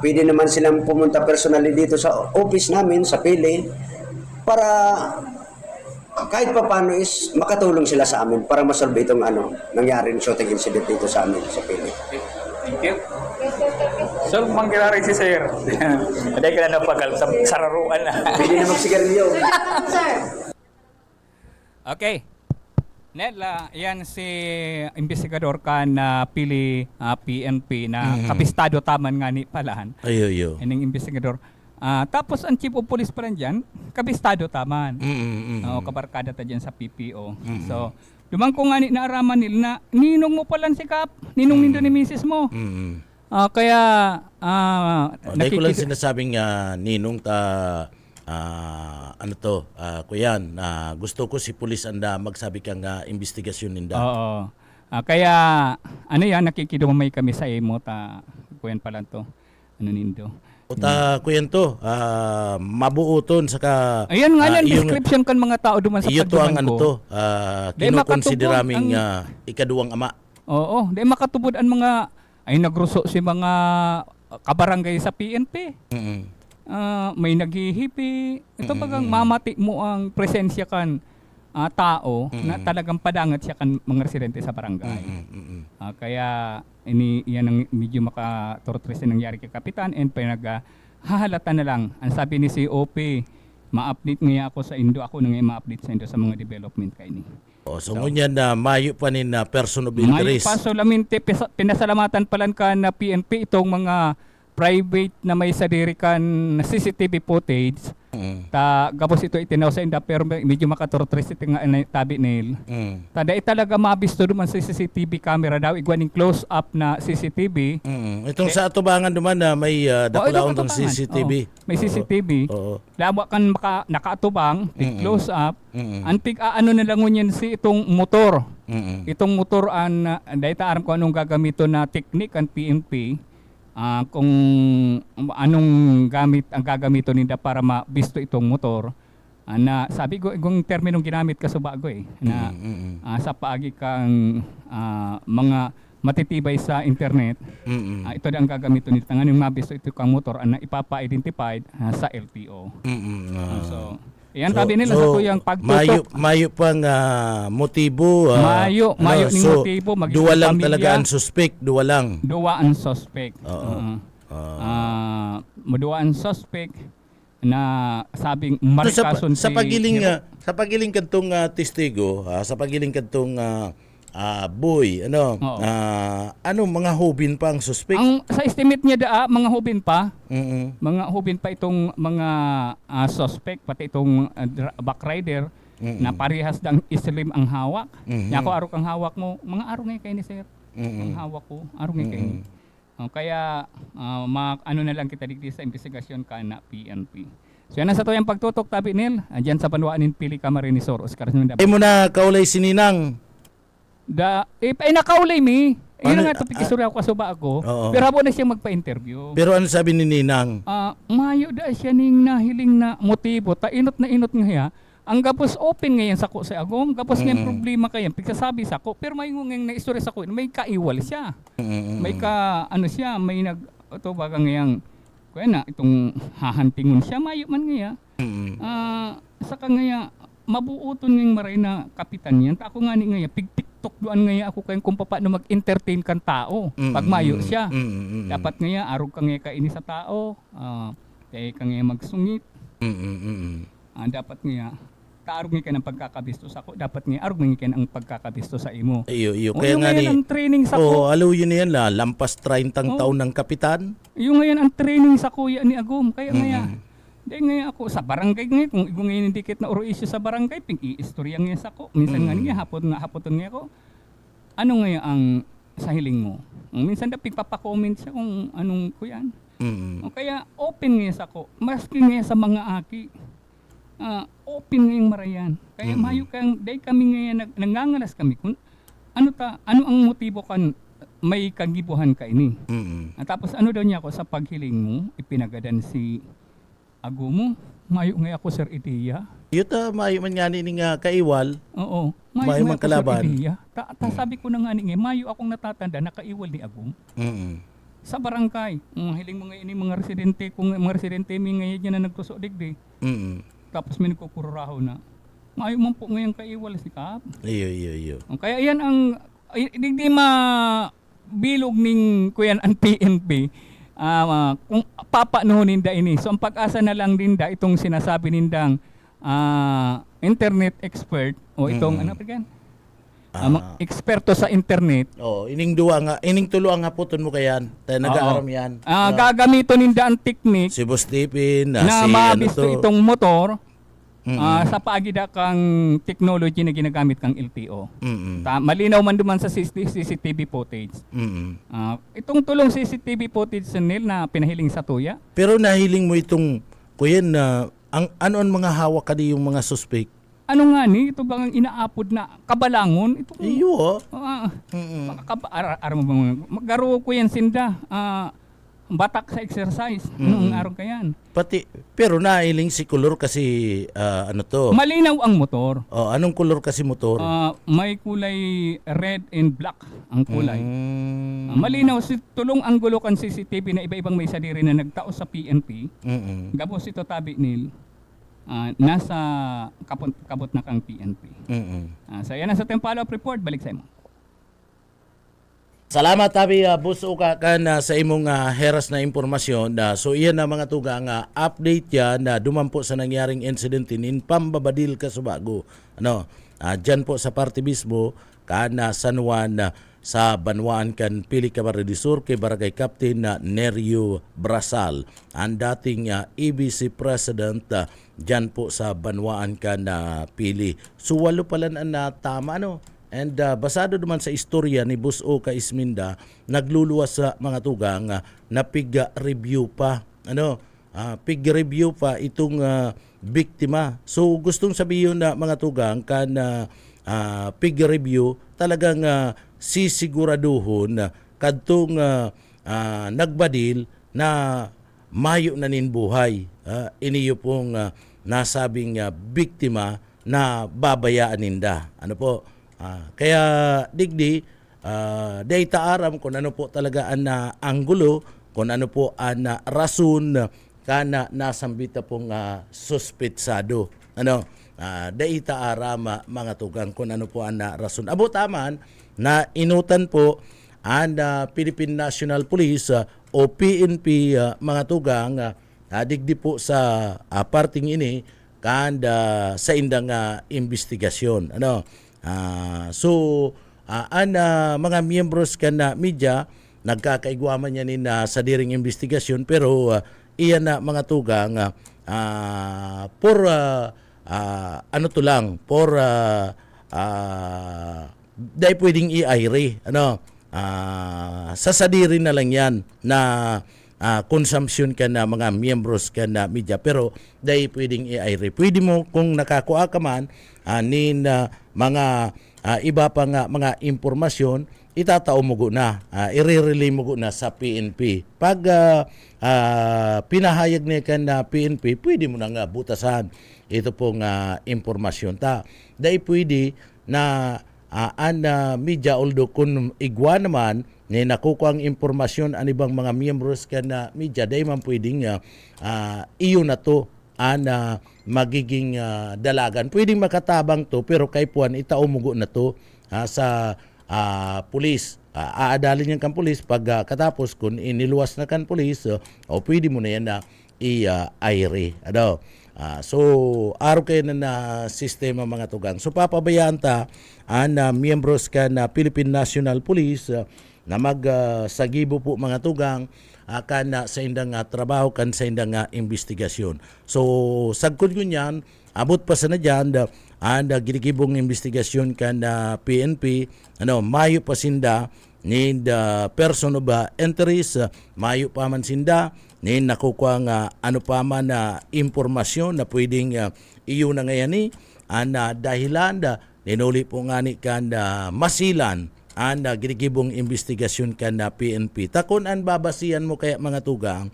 pwede naman silang pumunta personally dito sa office namin, sa Pili, para kahit pa paano is makatulong sila sa amin para masolve itong nangyaring shooting incident dito sa amin, sa Pili. Thank you. So, mangyari si Sir. Hindi ka na napagal sa sararuan na. Pwede na magsigarilyo. Okay. Nela, yan si investigador ka na Pili PNP na kapistado taman nga ni palahan. Ayo. Ining investigador. Tapos ang chief of police pa rin dyan, kabistado taman. Kabarkada ta dyan sa PPO. So, dumang ko nga naaraman nila na ninong mo palang si Kap, ninong nindo ni misis mo. Kaya, Dahil ko lang sinasabing ninong kuyan, gusto ko si pulis anda magsabi kang investigasyon ninda. Oo. Kaya, nakikidumamay kami sa emo, kuyan pala to, nindo. Kuyan to, mabuuton saka... Ayan nga yan, description kan mga tao duman sa iyo to ang pagduman ko. kinukonsidera aming ikaduwang ama. Oo, di makatubod ang mga, ay nagruso si mga kabarangay sa PNP. May naghihipi. Ito bagang mamati mo ang presensya kan tao na talagang padangat siya kan mga residente sa barangay. Kaya yan ang medyo makatortres na nangyari kay Kapitan and hahalata na lang. Ang sabi ni COP, ma-update nga ako sa Indo. Ako na nga ma-update sa Indo sa mga development kay ni. So ngunyan na mayo pa nin na person of interest. Mayo pa solamente pinasalamatan palan ka na PNP itong mga private na may sadiri kan CCTV footage. Gabos ito itinaw sa inda pero medyo makatortres ito nga tabi nil. Tada talaga mabisto duman sa CCTV camera daw igwaning close up na CCTV. Itong sa atubangan duman na may dakulaon tong CCTV. May CCTV. Lawa kan nakaatubang, close up. Antig ano na lang ngunyan si itong motor. Itong motor dahil aram ko anong gagamito na technique ang PNP. Kung anong gamit ang gagamito nila para mabisto itong motor na sabi ko yung terminong ginamit ka sa bago na sa paagi kang mga matitibay sa internet ito din ang gagamito nila ngayon mabisto ito kang motor na ipapa-identified sa LTO. So yan sabi nila sa tuyang pagtutok. Mayo pang motibo. Mayo ni motibo. Duwa lang talaga ang suspect. Duwa ang suspect. Duwa ang suspect na sabing marikason sa pagiling kantong testigo, sa pagiling kantong boy, mga hubin pa ang suspect? Sa estimate niya mga hubin pa. Mga hubin pa itong mga suspect, pati itong backrider. na parehas dang islim ang hawak. Nya ko arok ang hawak mo, mga aro ngay kay ni sir. Ang hawak ko, aro ngay kay ni. Kaya ano na lang kita digdi sa investigasyon ka na PNP. So yan na sa to yung pagtutok tabi nil. Diyan sa Banwaanin Pili Camarinesor Oscar Nunda. Ay mo na kaulay sininang. Ay nakaulay mi. Yun Ano, nga to pikisuri ako kasuba ako. Oo. Pero habo na siyang magpa-interview. Pero ano sabi ni Ninang? Mayo da siya ning nahiling na motibo ta inot nga ya. Ang gapos open ngayon sa ko sa agom, gapos ngayon problema kayan pigsasabi sa ko, pero may ngungeng na istorya sa ko, may kaiwal siya. May ano siya, may to baga ngayang kuya na itong hahantingon siya mayo man ngaya. Sa kangaya mabuuton ng maray na kapitan yan. Ta ako nga ni ngaya pigtiktok doan ngaya ako kayong kung paano mag-entertain kan tao pag mayo siya. Dapat ngaya arog ka ngaya kaini sa tao, kaya ka ngaya magsungit. Dapat ngaya taarog nga ka ng pagkakabisto sa ako. Dapat nga arog nga ka ng pagkakabisto sa imo. Iyo. O, Kaya yung nga ngayon ni... ang training sa Oo, ko. alo yun yan la. Lampas 30 taon ng kapitan. Yung ngayon ang training sa kuya ni Agum. Kaya ngaya, dahil ngayon ako sa barangay ngayon, kung igo ngayon indikit na oro issue sa barangay, ping-i-istorya ngayon sa ko. Minsan nga niya, hapoton nga ako. Ano ngayon ang sa hiling mo? Minsan na pigpapakomment siya kung anong kuyan. O kaya open ngayon sa ko. Maski ngayon sa mga aki. Open ngayong marayan. Kaya mayo kang, dahil kami ngayon, nangangalas kami kung ano ang motibo kan may kagibuhan ka ini. Tapos ano daw niya ako sa paghiling mo, ipinagadan si Agumo. Mayo nga ako sir ideya. Yuta, mayo man nga ni nga kaiwal. Oo. Mayo man nga ako, kalaban. sir, ideya. Sabi ko na nga ni mayo akong natatanda na kaiwal ni Agum. Sa barangay, hiling mo ngayon mga residente, kung mga residente may ngayon yan na nagtuso digdi. Tapos may nagkukururaho na. Mayo man po ngayon kaiwal si Kap. Iyo. Kaya yan ang digdi bilog ning kuyan ang PNP. Kung papanuhunin da ini. So ang pag-asa na lang din da itong sinasabi nindang internet expert o itong ano pa eksperto sa internet. Ining tulo ang haputon mo kayan. Tayo nag-aaram yan. Gagamito ninda ang technique Si Boss Tipin, na si mabisto itong motor sa paagida kang technology na ginagamit kang LTO. Malinaw man duman sa CCTV footage. Itong tulong CCTV footage nil na pinahiling sa tuya. Pero nahiling mo itong kuyan na ano ang mga hawak ka di yung mga suspect? Ano nga ni, ito bang inaapod na kabalangon? Ito Iyo. Magaro ko yan sinda. Batak sa exercise. Anong araw ka yan? Pero nahiling si color kasi ano to? Malinaw ang motor. Anong color kasi motor? May kulay red and black ang kulay. Malinaw si tulong ang gulo kan CCTV na iba-ibang may sadiri na nagtao sa PNP. Gabos ito tabi nil. Nasa kabot na kang PNP. So yan na sa ating follow-up report. Balik sa imo. Salamat tabi Boss Uka kan sa imong heras na impormasyon. So iyan na mga tuga nga update yan na dumampo sa nangyaring incident in Pambabadil Casubago. Diyan po sa parte mismo kan San Juan sa Banwaan kan Pili Camarinesor kay Barangay Captain Nerio Brasal, ang dating EBC President diyan po sa Banwaan kan Pili. So walo pala na tama And basado naman sa istorya ni Boss Oka Isminda, nagluluwas sa mga tugang na pig-review pa. Pig-review pa itong biktima. So gustong sabihin na mga tugang kan pig-review talagang sisiguraduhon kadtong nagbadil na mayo na nin buhay. Iniyo pong nasabing biktima na babayaan ninda. Kaya digdi data aram kung ano po talaga ang anggulo, kung ano po ang rason kana nasambita pong suspetsado. Data aram mga tugang kung ano po ang rason. Abotaman na inutan po ang Philippine National Police o PNP mga tugang digdi po sa parting ini kan sa indang investigasyon. Mga miyembros kan media nagkakaigwaman niya sa diring investigasyon pero iyan na mga tugang ano to lang for dahil pwedeng i-aire, sasadirin na lang yan na consumption ka na mga miyembros ka na media, pero dahil pwedeng i-aire. Pwede mo kung nakakuha ka man nin mga iba pa nga mga impormasyon, itatao mo na, i-relay mo na sa PNP. Pag pinahayag na ka na PNP, pwede mo na nga butasan ito pong impormasyon ta. Dahil pwede na media, although kung igwa naman ni nakukuha ang impormasyon ang ibang mga miyembros ka na media, dahil man pwedeng iyo na to magiging dalagan. Pwedeng makatabang to, pero kay puan itaumugo na to sa pulis. Aadalin yan kan pulis pag katapos kung iniluwas na kan pulis, o pwede mo na yan na i-aire. So, araw kayo na sistema mga tugang. So, papabayaan ta na miyembros ka na Philippine National Police na magsagibo po mga tugang kan sa indang trabaho, kan sa indang investigasyon. So, sagkod ko niyan, abot pa sa na dyan, ginigibong investigasyon kan PNP, mayo pa sinda, ni the person of interest, mayo pa man sinda, ni nakukuha nga ano pa man na impormasyon na pwedeng iyo na ngayon ni dahilan ninuli po nga ni kan masilan ginigibong investigasyon kan na PNP. Kung an babasihan mo kaya mga tugang,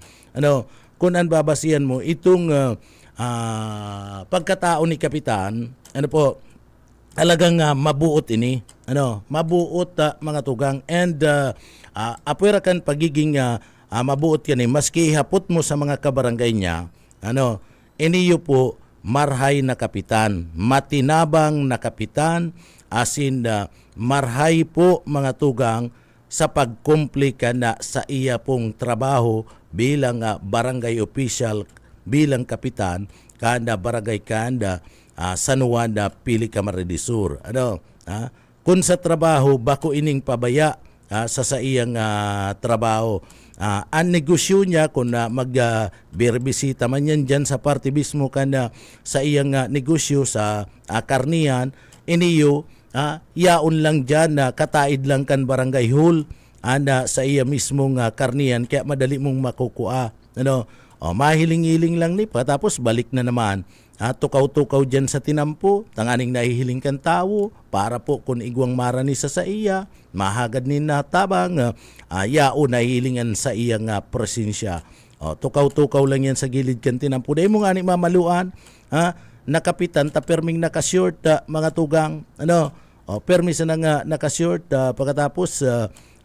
kung an babasihan mo itong pagkatao ni Kapitan, talagang mabuot ini, mabuot mga tugang, and apwera kan pagiging mabuot yan maski hapot mo sa mga kabarangay niya, iniyo po marhay na kapitan, matinabang na kapitan, asin marhay po mga tugang sa pagkumpli ka na sa iya pong trabaho bilang barangay official, bilang kapitan kanda barangay kanda San Juan na Pili Camarines Sur. Kung sa trabaho bako ining pabaya sa iyang trabaho, ang negosyo niya kung magbirbisita man yan dyan sa party mismo kana sa iyang negosyo sa karnihan, iniyo yaon lang dyan na kataid lang kan barangay hall sa iya mismong karnihan, kaya madali mong makukuha. Mahiling-hiling lang ni pa, tapos balik na naman. Tukaw-tukaw dyan sa tinampo, tanganing nahihiling kan tao, para po kung igwang marani sa iya, mahagad ni natabang, yao nahihilingan sa iyang presensya. Tukaw-tukaw lang yan sa gilid kan tinampo. Dahil mo nga ni mamaluan, nakapitan, taperming nakashort, mga tugang, permis na nga nakashort, pagkatapos,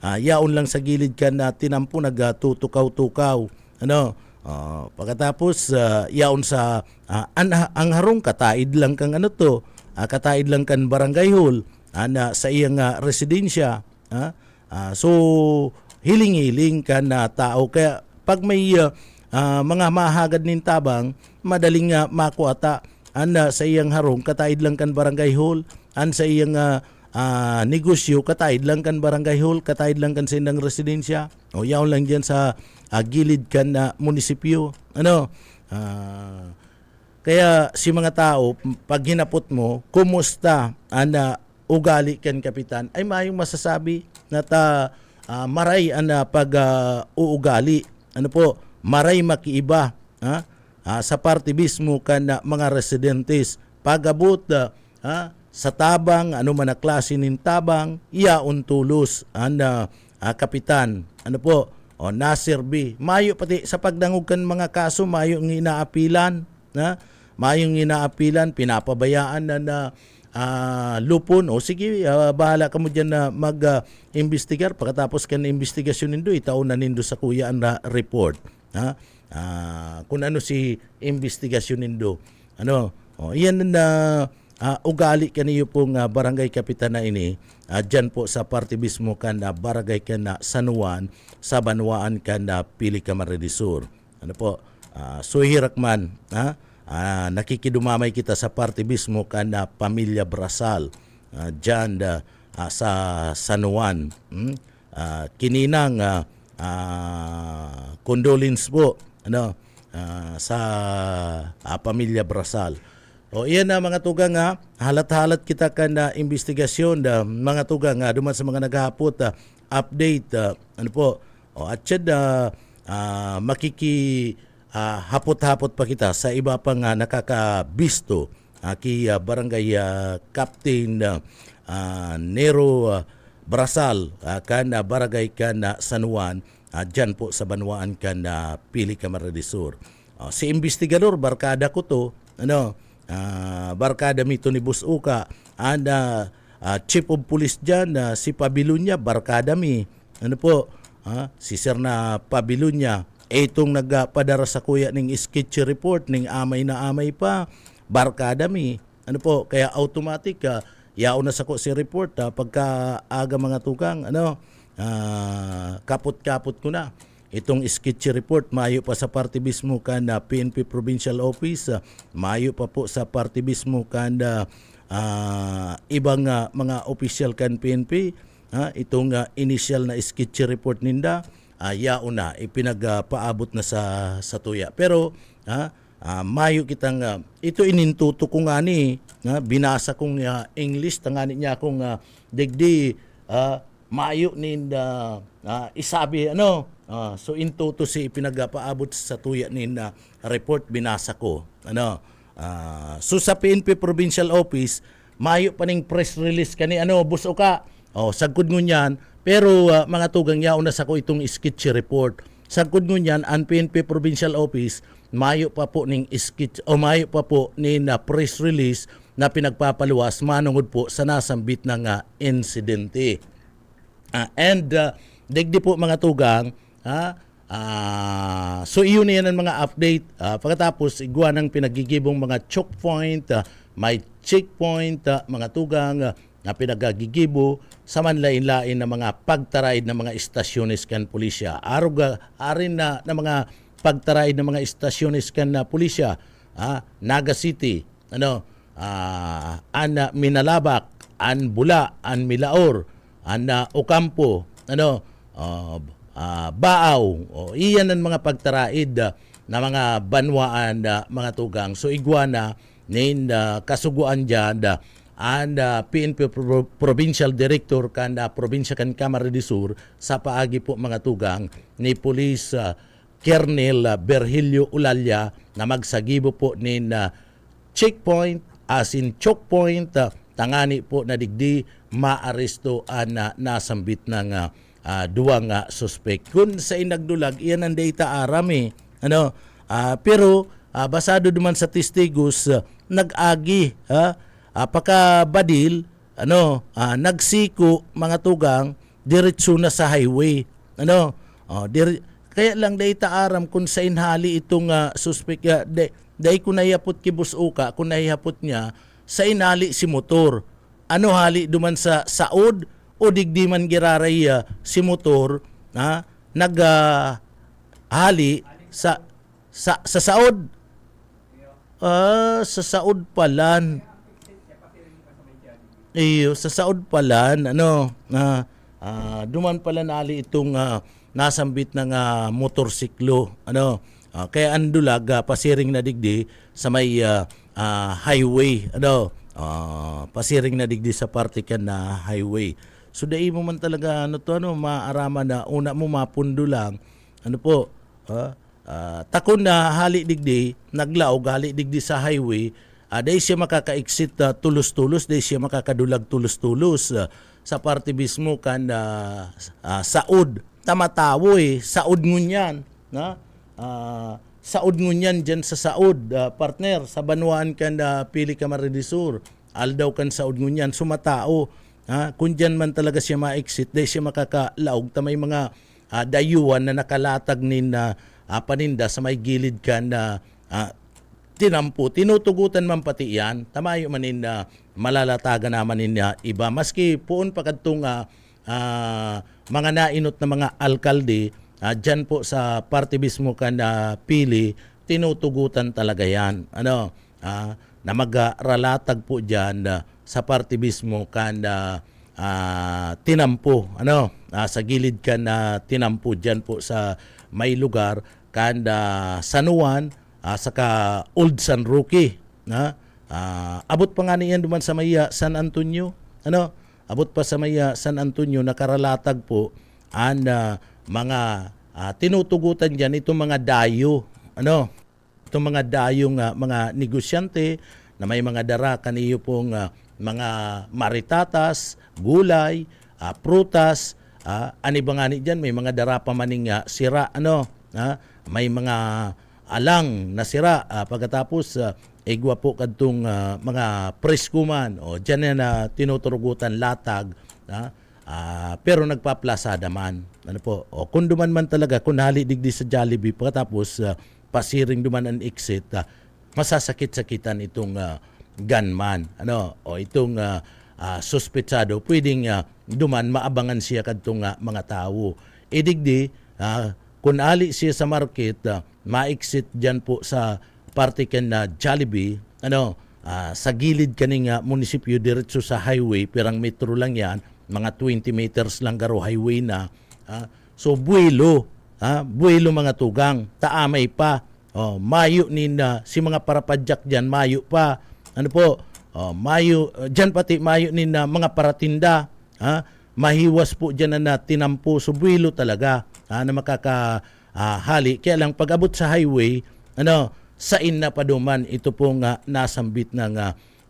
yaon lang sa gilid kan tinampo, nagtutukaw-tukaw, pagkatapos yaon sa ang harong kataid lang kang kataid lang kan barangay hall sa iyang residensya. So hiling-hiling kan tao, kaya pag may mga mahagad nin tabang, madaling makuata sa iyang harong kataid lang kan barangay hall, sa iyang negosyo kataid lang kan barangay hall, kataid lang kan sa indang residensya, o yaon lang diyan sa gilid kan na munisipyo. Kaya si mga tao, pag hinapot mo, kumusta ugali kan kapitan, ay mayong masasabi na maray pag uugali, maray makiiba sa party mismo kan mga residentes. Pagabot sa tabang, man na klase nin tabang, iyaon tulos kapitan, naserbi. Mayo pati sa pagdangog kan mga kaso, mayo ng inaapilan, mayong inaapilan, pinapabayaan na lupon. O sige, bahala ka mo dyan na mag-investigar. Pagkatapos ka na investigasyon nindo, itaon na nindo sa kuya ang report. Kung si investigasyon nindo. Yan na ugali kaniyo pong barangay kapitan na ini, dyan po sa party mismo kan barangay kan San Juan, sa Banwaan kan Pili Camarines Sur. So hirak man, nakikidumamay kita sa party mismo kan Pamilya Brasal, dyan sa San Juan. Kininang condolence po sa Pamilya Brasal. O iyan na mga tugang nga, halat-halat kita kan na investigasyon da mga tugang nga duman sa mga naghapot update ano po. O at syad makiki hapot-hapot pa kita sa iba pang nakakabisto ki barangay Captain Nero Brasal kan barangay kan San Juan dyan po sa Banwaan kan Pili Camarines Sur. Si investigador barkada ko to barkada mito ni Bus Uka and Chief of Police dyan si Pabilunya barkada mi ano po si Sir na Pabilunya itong nagpadara sa kuya ning sketch report ning amay na amay pa barkada mi ano po kaya automatic yaon na sa ko si report pagka aga mga tukang kapot-kapot ko na itong sketch report mayo pa sa party mismo kan PNP Provincial Office mayo pa po sa party mismo kan ibang mga official kan PNP itong initial na sketch report ninda yaon na ipinagpaabot na sa tuya pero mayo kitang ito inintuto ko nga ni binasa kong English tangani niya akong digdi mayo ninda isabi so intuto si ipinagpaabot sa tuya ninda report binasa ko so sa PNP Provincial Office mayo pa ning press release kani Bus Uka sagkod ngunyan pero mga tugang yaon na sa ko itong sketch report sagkod ngunyan ang PNP Provincial Office mayo pa po ning sketch o mayo pa po ni press release na pinagpapaluwas manungod po sa nasambit ng insidente and digdi po mga tugang so iyon na yan ang mga update pagkatapos igwa ng pinagigibong mga choke point may checkpoint mga tugang na pinagagigibo sa manlain-lain na mga pagtaraid ng mga istasyones kan pulisya. Arin na mga pagtaraid ng mga istasyones kan pulisya. Naga City, an Minalabak, an Bula, an Milaor, an Ocampo, Baaw. Iyan ang mga pagtaraid na mga banwaan mga tugang. So igwana nin kasuguan dyan and PNP Provincial Director kan Probinsya kan Camarines Sur sa paagi po mga tugang ni Police Colonel Virgilio Ulalya na magsagibo po nin checkpoint as in choke point tangani po na digdi maaresto na nasambit ng duwang suspect. Kung sa inagdulag iyan ang data arami pero basado duman sa testigos nag-agi pagka-badil nagsiko mga tugang diretso na sa highway kaya lang data aram kung sa inhali itong suspect dahil kung nahihapot ki Bus Uka kung nahihapot niya sa inhali si motor hali duman sa saod o digdi man giraray si motor hali sa saod sa saod palan sa saod palan duman pala nali itong nasambit ng motorsiklo kaya andulag pasiring na digdi sa may highway pasiring na digdi sa parte kan na highway so dai mo man talaga maarama na una mo mapundo lang takon na hali digdi naglaog hali digdi sa highway dahil siya makaka-exit tulos-tulos, dahil siya makakadulag tulos-tulos sa parte mismo kan saod. Tamatawo saod ngunyan. Saod ngunyan dyan sa saod, partner, sa Banwaan kan Pili Camarines Sur. Aldaw kan saod ngunyan, sumatao. Kung dyan man talaga siya ma-exit, dahil siya makakalaog, tamay mga dayuan na nakalatag nin paninda sa may gilid kan tinampo, tinutugutan man pati yan, tamayo manin malalatagan naman niya iba. Maski poon pagkatong mga nainot na mga alkalde, dyan po sa parte mismo kan Pili, tinutugutan talaga yan. Na magralatag po dyan sa parte mismo kan tinampo, sa gilid kan tinampo dyan po sa may lugar kan San Juan, saka Old San Roque abot pa nga niyan duman sa may San Antonio. Ano? Abot pa sa may San Antonio, nakaralatag po ang mga tinutugutan diyan itong mga dayo. Ano? Itong mga dayong mga negosyante na may mga dara kaniyo pong mga maritatas, gulay, prutas, ani ba nga ni dyan, may mga dara pa maning sira, ano, may mga alang na sira, pagkatapos igwa po kadtong mga preskuman, o dyan na tinuturugutan latag, pero nagpaplasada man, ano po, o kung duman man talaga, kung hali digdi sa Jollibee, pagkatapos pasiring duman ang exit, masasakit-sakitan itong gunman, ano, o itong suspetsado, pwedeng duman maabangan siya kadtong mga tao. Idigdi, kung ali siya sa market, ma-exit dyan po sa parte ken na Jollibee, ano, sa gilid kaning munisipyo diretso sa highway, pirang metro lang yan, mga 20 meters lang garo highway na. So buwelo, buwelo mga tugang, taamay pa. Mayo nina si mga parapadyak diyan, mayo pa. Ano po? Mayo diyan pati mayo nina mga paratinda. Mahiwas po diyan na tinampo, so buwelo talaga na makakahali. Kaya lang pag abot sa highway, ano, sain na pa duman ito pong nasambit ng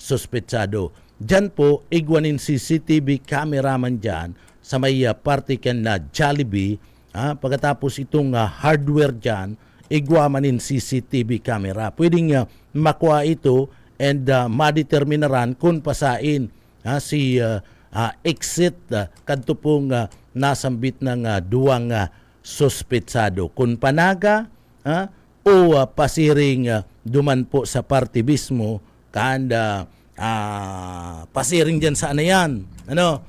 suspetsado. Diyan po igwanin CCTV cameraman diyan sa may partikan na Jollibee, pagkatapos itong hardware dyan, igwamanin CCTV camera. Pwedeng makuha ito and madeterminaran kung pasain si exit kadto pong nasambit ng duwang suspetsado. Kung panaga o pasiring duman po sa party mismo, kanda pasiring dyan sa anayan. Ano?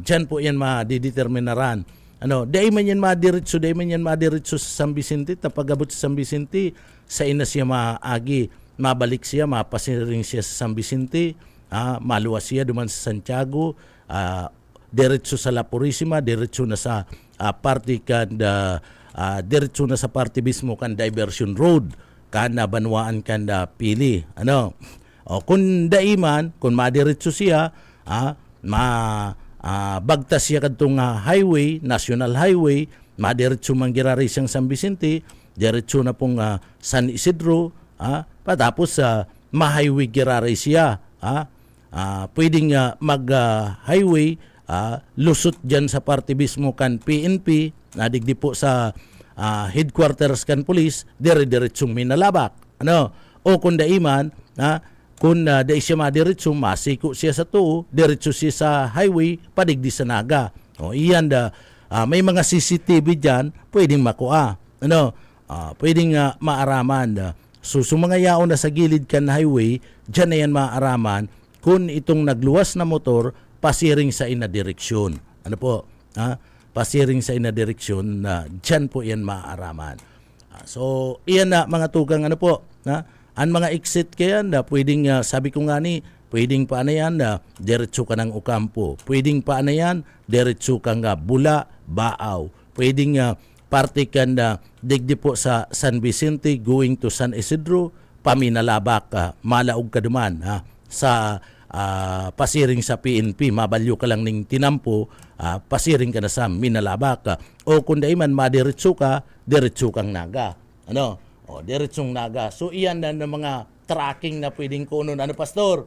Dyan po yan madideterminaran. Ano, dahil man yan madiretso sa San Vicente, tapagabot sa San Vicente, sa ina siya maagi, mabalik siya, mapasiring siya sa San Vicente, maluwas siya duman sa Santiago, diretso sa La Purisima, diretso na sa diretso na sa party mismo kan diversion road, kan banwaan kan pili. Ano? O kung daiman, kung madiretso siya, bagtas siya kadtong highway, national highway, madiretso man girari siyang San Vicente, diretso na pong San Isidro, patapos ma-highway girari siya. Pwedeng mag-highway, lusot dyan sa party mismo kan PNP, nadigdi po sa headquarters kan police, dire-diretsong Minalabak. Ano? O kung daiman, kung dahil siya madiretso, masiko siya sa tuo, diretso siya sa highway, padigdi sa Naga. O iyan, may mga CCTV dyan, pwedeng makuha. Ano? Pwedeng maaraman. So mga yaon na sa gilid kan highway, dyan na yan maaraman kung itong nagluwas na motor, pasiring sa ina direksyon. Ano po? Pasiring sa ina direksyon, dyan po yan maaraman. So iyan na mga tugang, ano po? Ang mga exit kaya na pwedeng, sabi ko nga ni, pwedeng pa na yan na diretso ka ng Ocampo. Pwedeng pa na yan, diretso ka nga Bula, Baaw. Pwedeng parte ka na digdi po sa San Vicente going to San Isidro, Paminalabak, malaog ka duman sa pasiring sa PNP, mabalyo ka lang ning tinampo, pasiring ka na sa Minalabak. O kung dahil man madiretso ka, diretso kang Naga. Ano? O, diretsong Naga. So, iyan na ng mga tracking na pwedeng kunon. Ano, Pastor?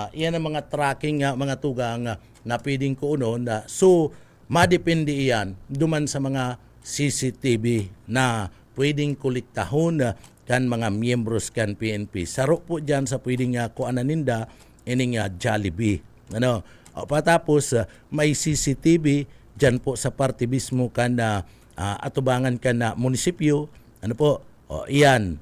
Iyan ang mga tracking, mga tugang na pwedeng kunon. So, madepende iyan duman sa mga CCTV na pwedeng kuliktahon kan mga miyembros kan PNP. Saro po dyan sa pwedeng kuananinda ining Jollibee. Ano? O, patapos, may CCTV dyan po sa party mismo kan atubangan kan munisipyo. Ano po? O, iyan.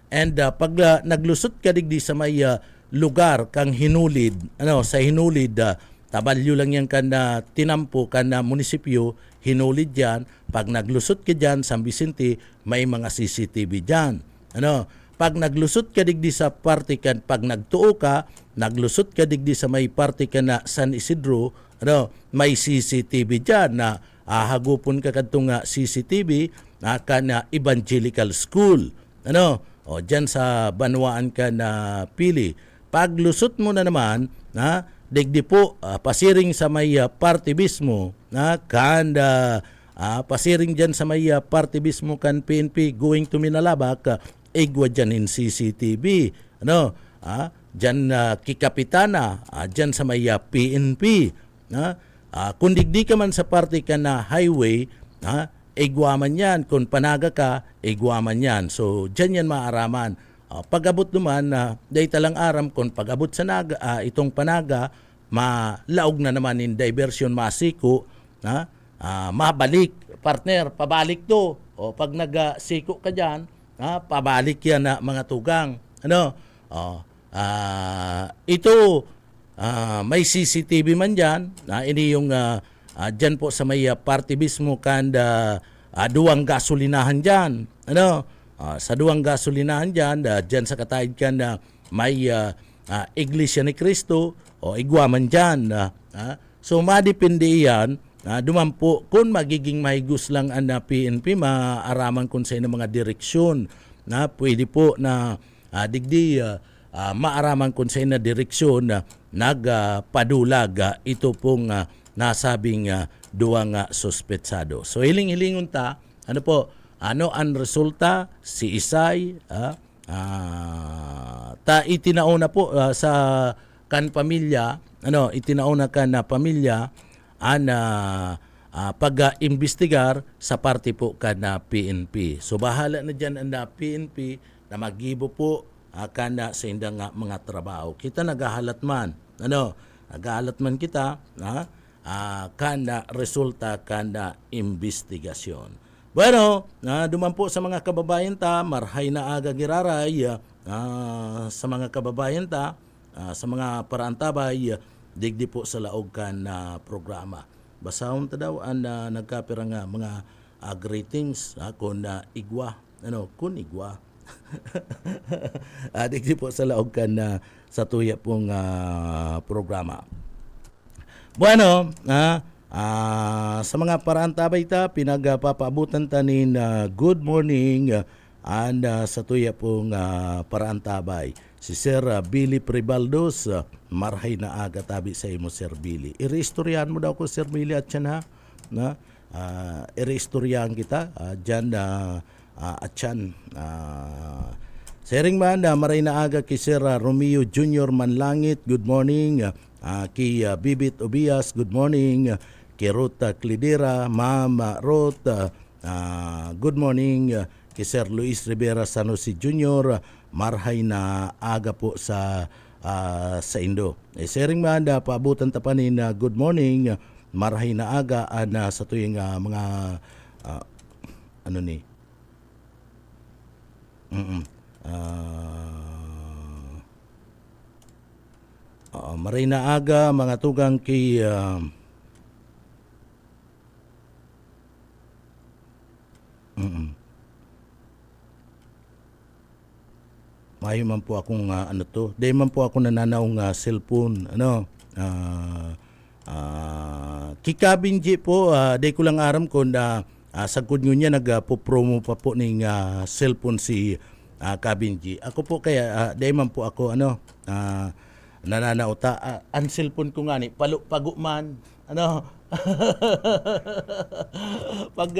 And pag naglusot ka digdi sa may lugar kang hinulid, sa hinulid, tabalyo lang yan kan tinampo kan munisipyo, hinulid yan. Pag naglusot ka dyan, San Vicente, may mga CCTV dyan. Ano? Pag naglusot ka digdi sa parte kan, pag nagtuo ka, naglusot ka digdi sa may parte kan na San Isidro, may CCTV dyan na hagupon ka kadtong CCTV kan Evangelical School. Ano? o dyan sa banwaan ka na pili. Paglusot mo na naman, digdi po pasiring sa may party mismo, kanda pasiring dyan sa may party mismo kan PNP going to Minalabak, igwa dyan in CCTV. Dyan kikapitana, dyan sa may PNP. Kung digdi ka man sa party ka na highway, igwaman yan. Kung panaga ka, igwaman yan. So, dyan yan maaraman. Pag-abot naman, day talang aram, kung pag-abot sa itong panaga, malaog na naman in diversion masiko, mabalik, partner, pabalik to. O pag nagsiko ka dyan, pabalik yan na mga tugang. Ito, may CCTV man dyan, ini yung dyan po sa may party mismo kanda duwang gasolinahan dyan. Sa duwang gasolinahan dyan, dyan sa katahid kan may Iglesia ni Cristo o igwaman dyan. So madipindi yan, dumampo kung magiging mahigos lang ang PNP, maaraman kung sa mga direksyon na pwede po na digdi maaraman kung sa direksyon na nagpadulag ito pong nasabing duwang suspetsado. So hiling-hilingon ta, ano ang resulta si Isay, ta itinauna po sa kan pamilya, itinauna kan na pamilya an pag-imbestigar sa party po kan na PNP. So bahala na dyan ang PNP na magibo po kana sa indang mga trabaho. Kita nagahalat man, nagahalat man kita, kana resulta kana investigasyon. Bueno, duman po sa mga kababayan ta, marhay na aga giraray, sa mga kababayan ta, sa mga parantabay, digdi po sa laog kan na programa. Basahon ta daw ang nagkapira nga mga greetings kung igwa, kun igwa. Digdi po sa laog kan sa tuya pong programa. Bueno, sa mga parantabay ta, pinagpapaabutan ta nin good morning and sa tuya pong parantabay. Si Sir Billy Pribaldos, marhay na aga tabi sa imo Sir Billy. Ireistoryahan mo daw ko Sir Billy at yan ireistoryahan kita dyan at yan. Sering man, maray na aga kay Sir Romeo Jr. Manlangit, good morning. Kay Bibit Obias, good morning. Kay Ruth Clidera, Ma'am Ruth, good morning. Kay Sir Luis Rivera San Jose Jr., marhay na aga po sa Indo. Sering man, paabutan tapanin good morning, marhay na aga sa tuyong mga maray na aga mga tugang kay mayo man po akong day man po ako nananaong cellphone kikabinji po day ko lang aram ko na sagkod nyo niya nagpo-promo pa po ng cellphone si Kabinji. Ako po kaya day man po ako nananauta ang cellphone ko nga ni pago man pag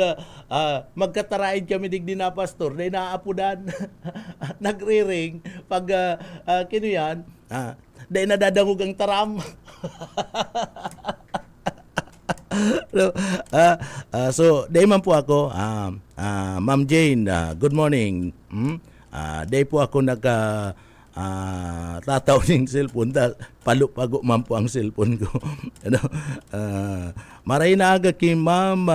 magkataraid kami digdi na pastor day naapudan nagre-ring pag kino yan day nadadangog ang taram. So day man po ako Ma'am Jane, good morning. Day po ako tataw ng cellphone, pago man po ang cellphone ko. Maray na aga kay Ma'am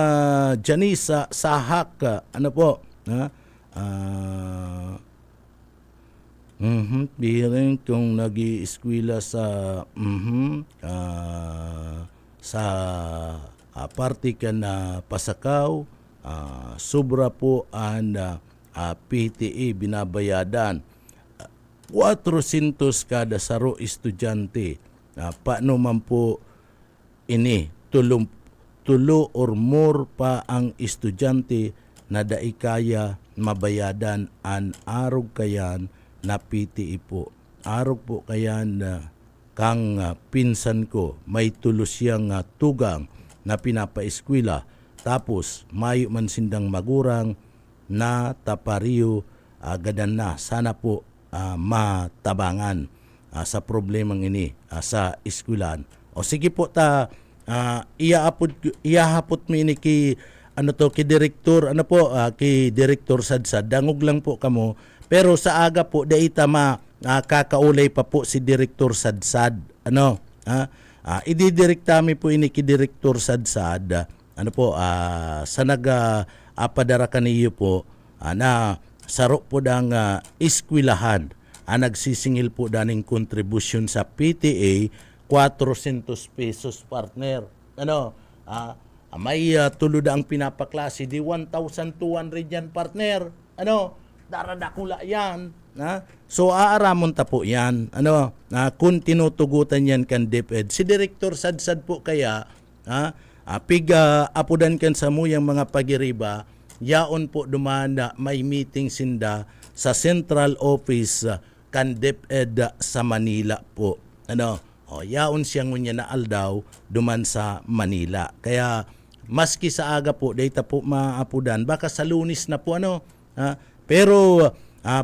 Janisa Sahak, bihirin kung nag-i-eskwela sa party ka na Pasakaw, sobra po ang PTE binabayadan. 400 kada saro estudyante. Paano man po ini tulo or more pa ang estudyante na daikaya mabayadan an arog kayan na PTE po. Arog po kayan kang pinsan ko may tulos siyang tugang na pinapaeskwela tapos mayo man sindang magurang na tapariyo gadan na. Sana po matabangan sa problemang ini sa eskwelan. O sige po ta iyahapot mi ni ki ki direktor ki direktor Sadsad dangog lang po kamo pero sa aga po daita kakaulay pa po si direktor Sadsad ididirektami po ini ki direktor Sadsad sa apadara kaniyo po na saro po dang eskwilahan nagsisingil po daning kontribusyon sa PTA 400 pesos partner. May tulod ang pinapaklase di 1,200 yan partner. Daradakula yan. So aaramon ta po yan. Kung tinutugutan yan kan DepEd. Si Direktor Sadsad po kaya apudan kan sa muyang mga pagiriba yaon po dumanda may meeting sinda sa central office kan DepEd sa Manila po. Yaon siya ngunya na aldaw duman sa Manila. Kaya maski sa aga po data po maapudan baka sa Lunes na po pero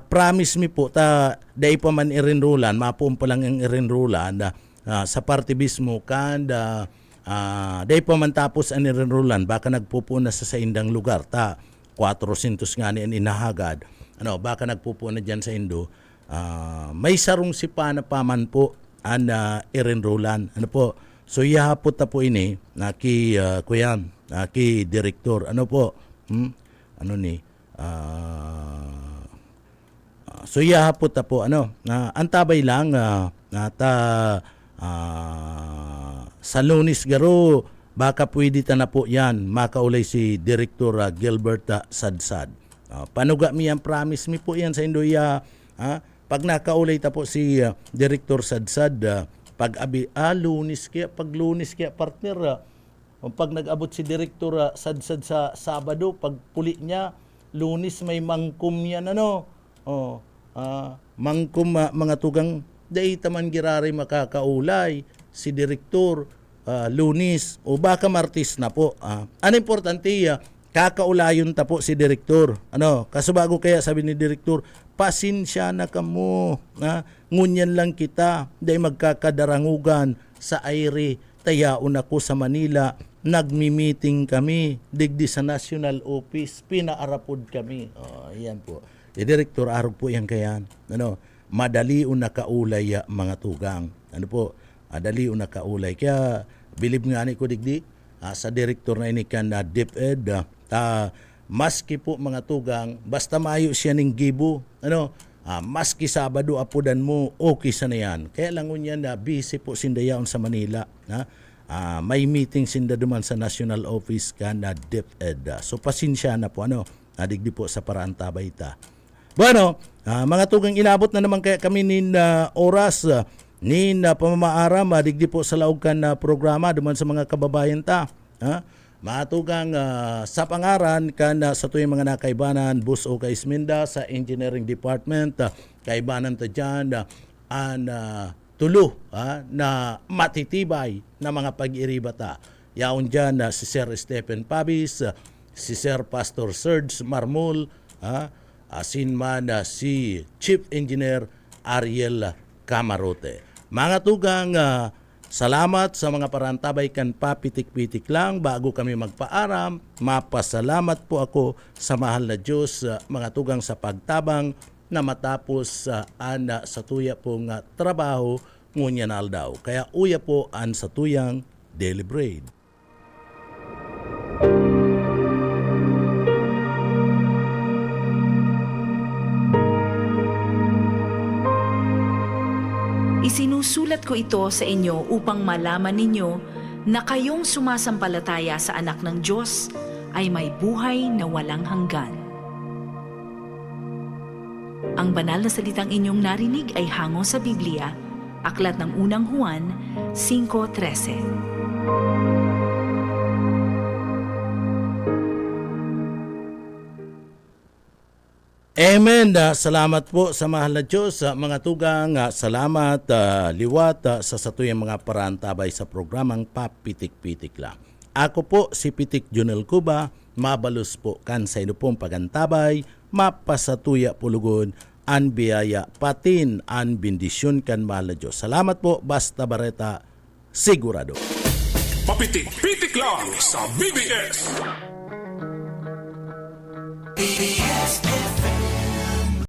promise mi po ta day pa man irenrolan mapumpa lang ang irenrolan sa party mismo kan day pa man tapos ang irenrolan baka nagpupuna sa indang lugar ta 400 nga ni inahagad baka nagpupuna diyan sa Indo may sarong sipa na paman po irenrolan po. So ihapot ta po ini ki kuyan ki direktor po so ihapot ta po antabay lang sa Lunes garo baka pwede ta na po yan makaulay si Direktor Gilbert Sadsad. Panuga mi ang promise mi po yan sa Indoya pag nakaulay ta po si Direktor Sadsad pag Lunes kaya partner pag nag-abot si Direktor Sadsad sa Sabado pag puli niya Lunes may mangkum yan mangkum mga tugang day taman girari makakaulay si Direktor Lunes o baka Martes na po ano importante kakaulayon ta po si Direktor kasubago kaya sabi ni Direktor pasensya na kamo ngunyan lang kita day magkakadarangugan sa aire tayaon ako sa Manila nagmi-meeting kami digdi sa National Office pinaarapod kami yan po Direktor arog po yan kayan madali nakaulay mga tugang madali nakaulay kaya bilib nga ni ko digdi sa direktor na ini kan DepEd maski po mga tugang basta maayo siya ning gibo maski Sabado apudan mo okay sa na yan kaya lang yan busy po sindayaon sa Manila may meeting sinda duman sa National Office kan DepEd so pasensya na po digdi po sa paraan tabay ta mga tugang inabot na naman kaya kami nin oras nin pamamaaram digdi po sa laog kan programa duman sa mga kababayan ta matugang sa pangaran kan sa tuyong mga nakaibanan bus o kaisminda sa engineering department kaibanan ta dyan tulo na matitibay na mga pag-iribata yaon dyan si Sir Stephen Pabis si Sir Pastor Serge Marmol asin man si Chief Engineer Ariel Camarote mga tugang salamat sa mga parantabay kan papitik-pitik lang bago kami magpaaram. Mapasalamat po ako sa mahal na Diyos mga tugang sa pagtabang na matapos ana sa tuya pong trabaho ngunya na aldaw. Kaya uya po an sa tuyang Daily Bread. Isinusulat ko ito sa inyo upang malaman ninyo na kayong sumasampalataya sa anak ng Diyos ay may buhay na walang hanggan. Ang banal na salitang inyong narinig ay hango sa Biblia, aklat ng unang Juan 5:13. Amen. Salamat po sa mahal na Diyos, mga tugang. Salamat, liwat sa satuyang mga paraan tabay sa programang Papitik-Pitik Lang. Ako po si Pitik Junel Cuba, mabalos po kan sa inupong pagantabay, mapasatuya pulugon, an biyaya patin, an bendisyon kan mahal na Diyos. Salamat po, Basta Barreta, sigurado. Papitik-pitik lang sa BBS.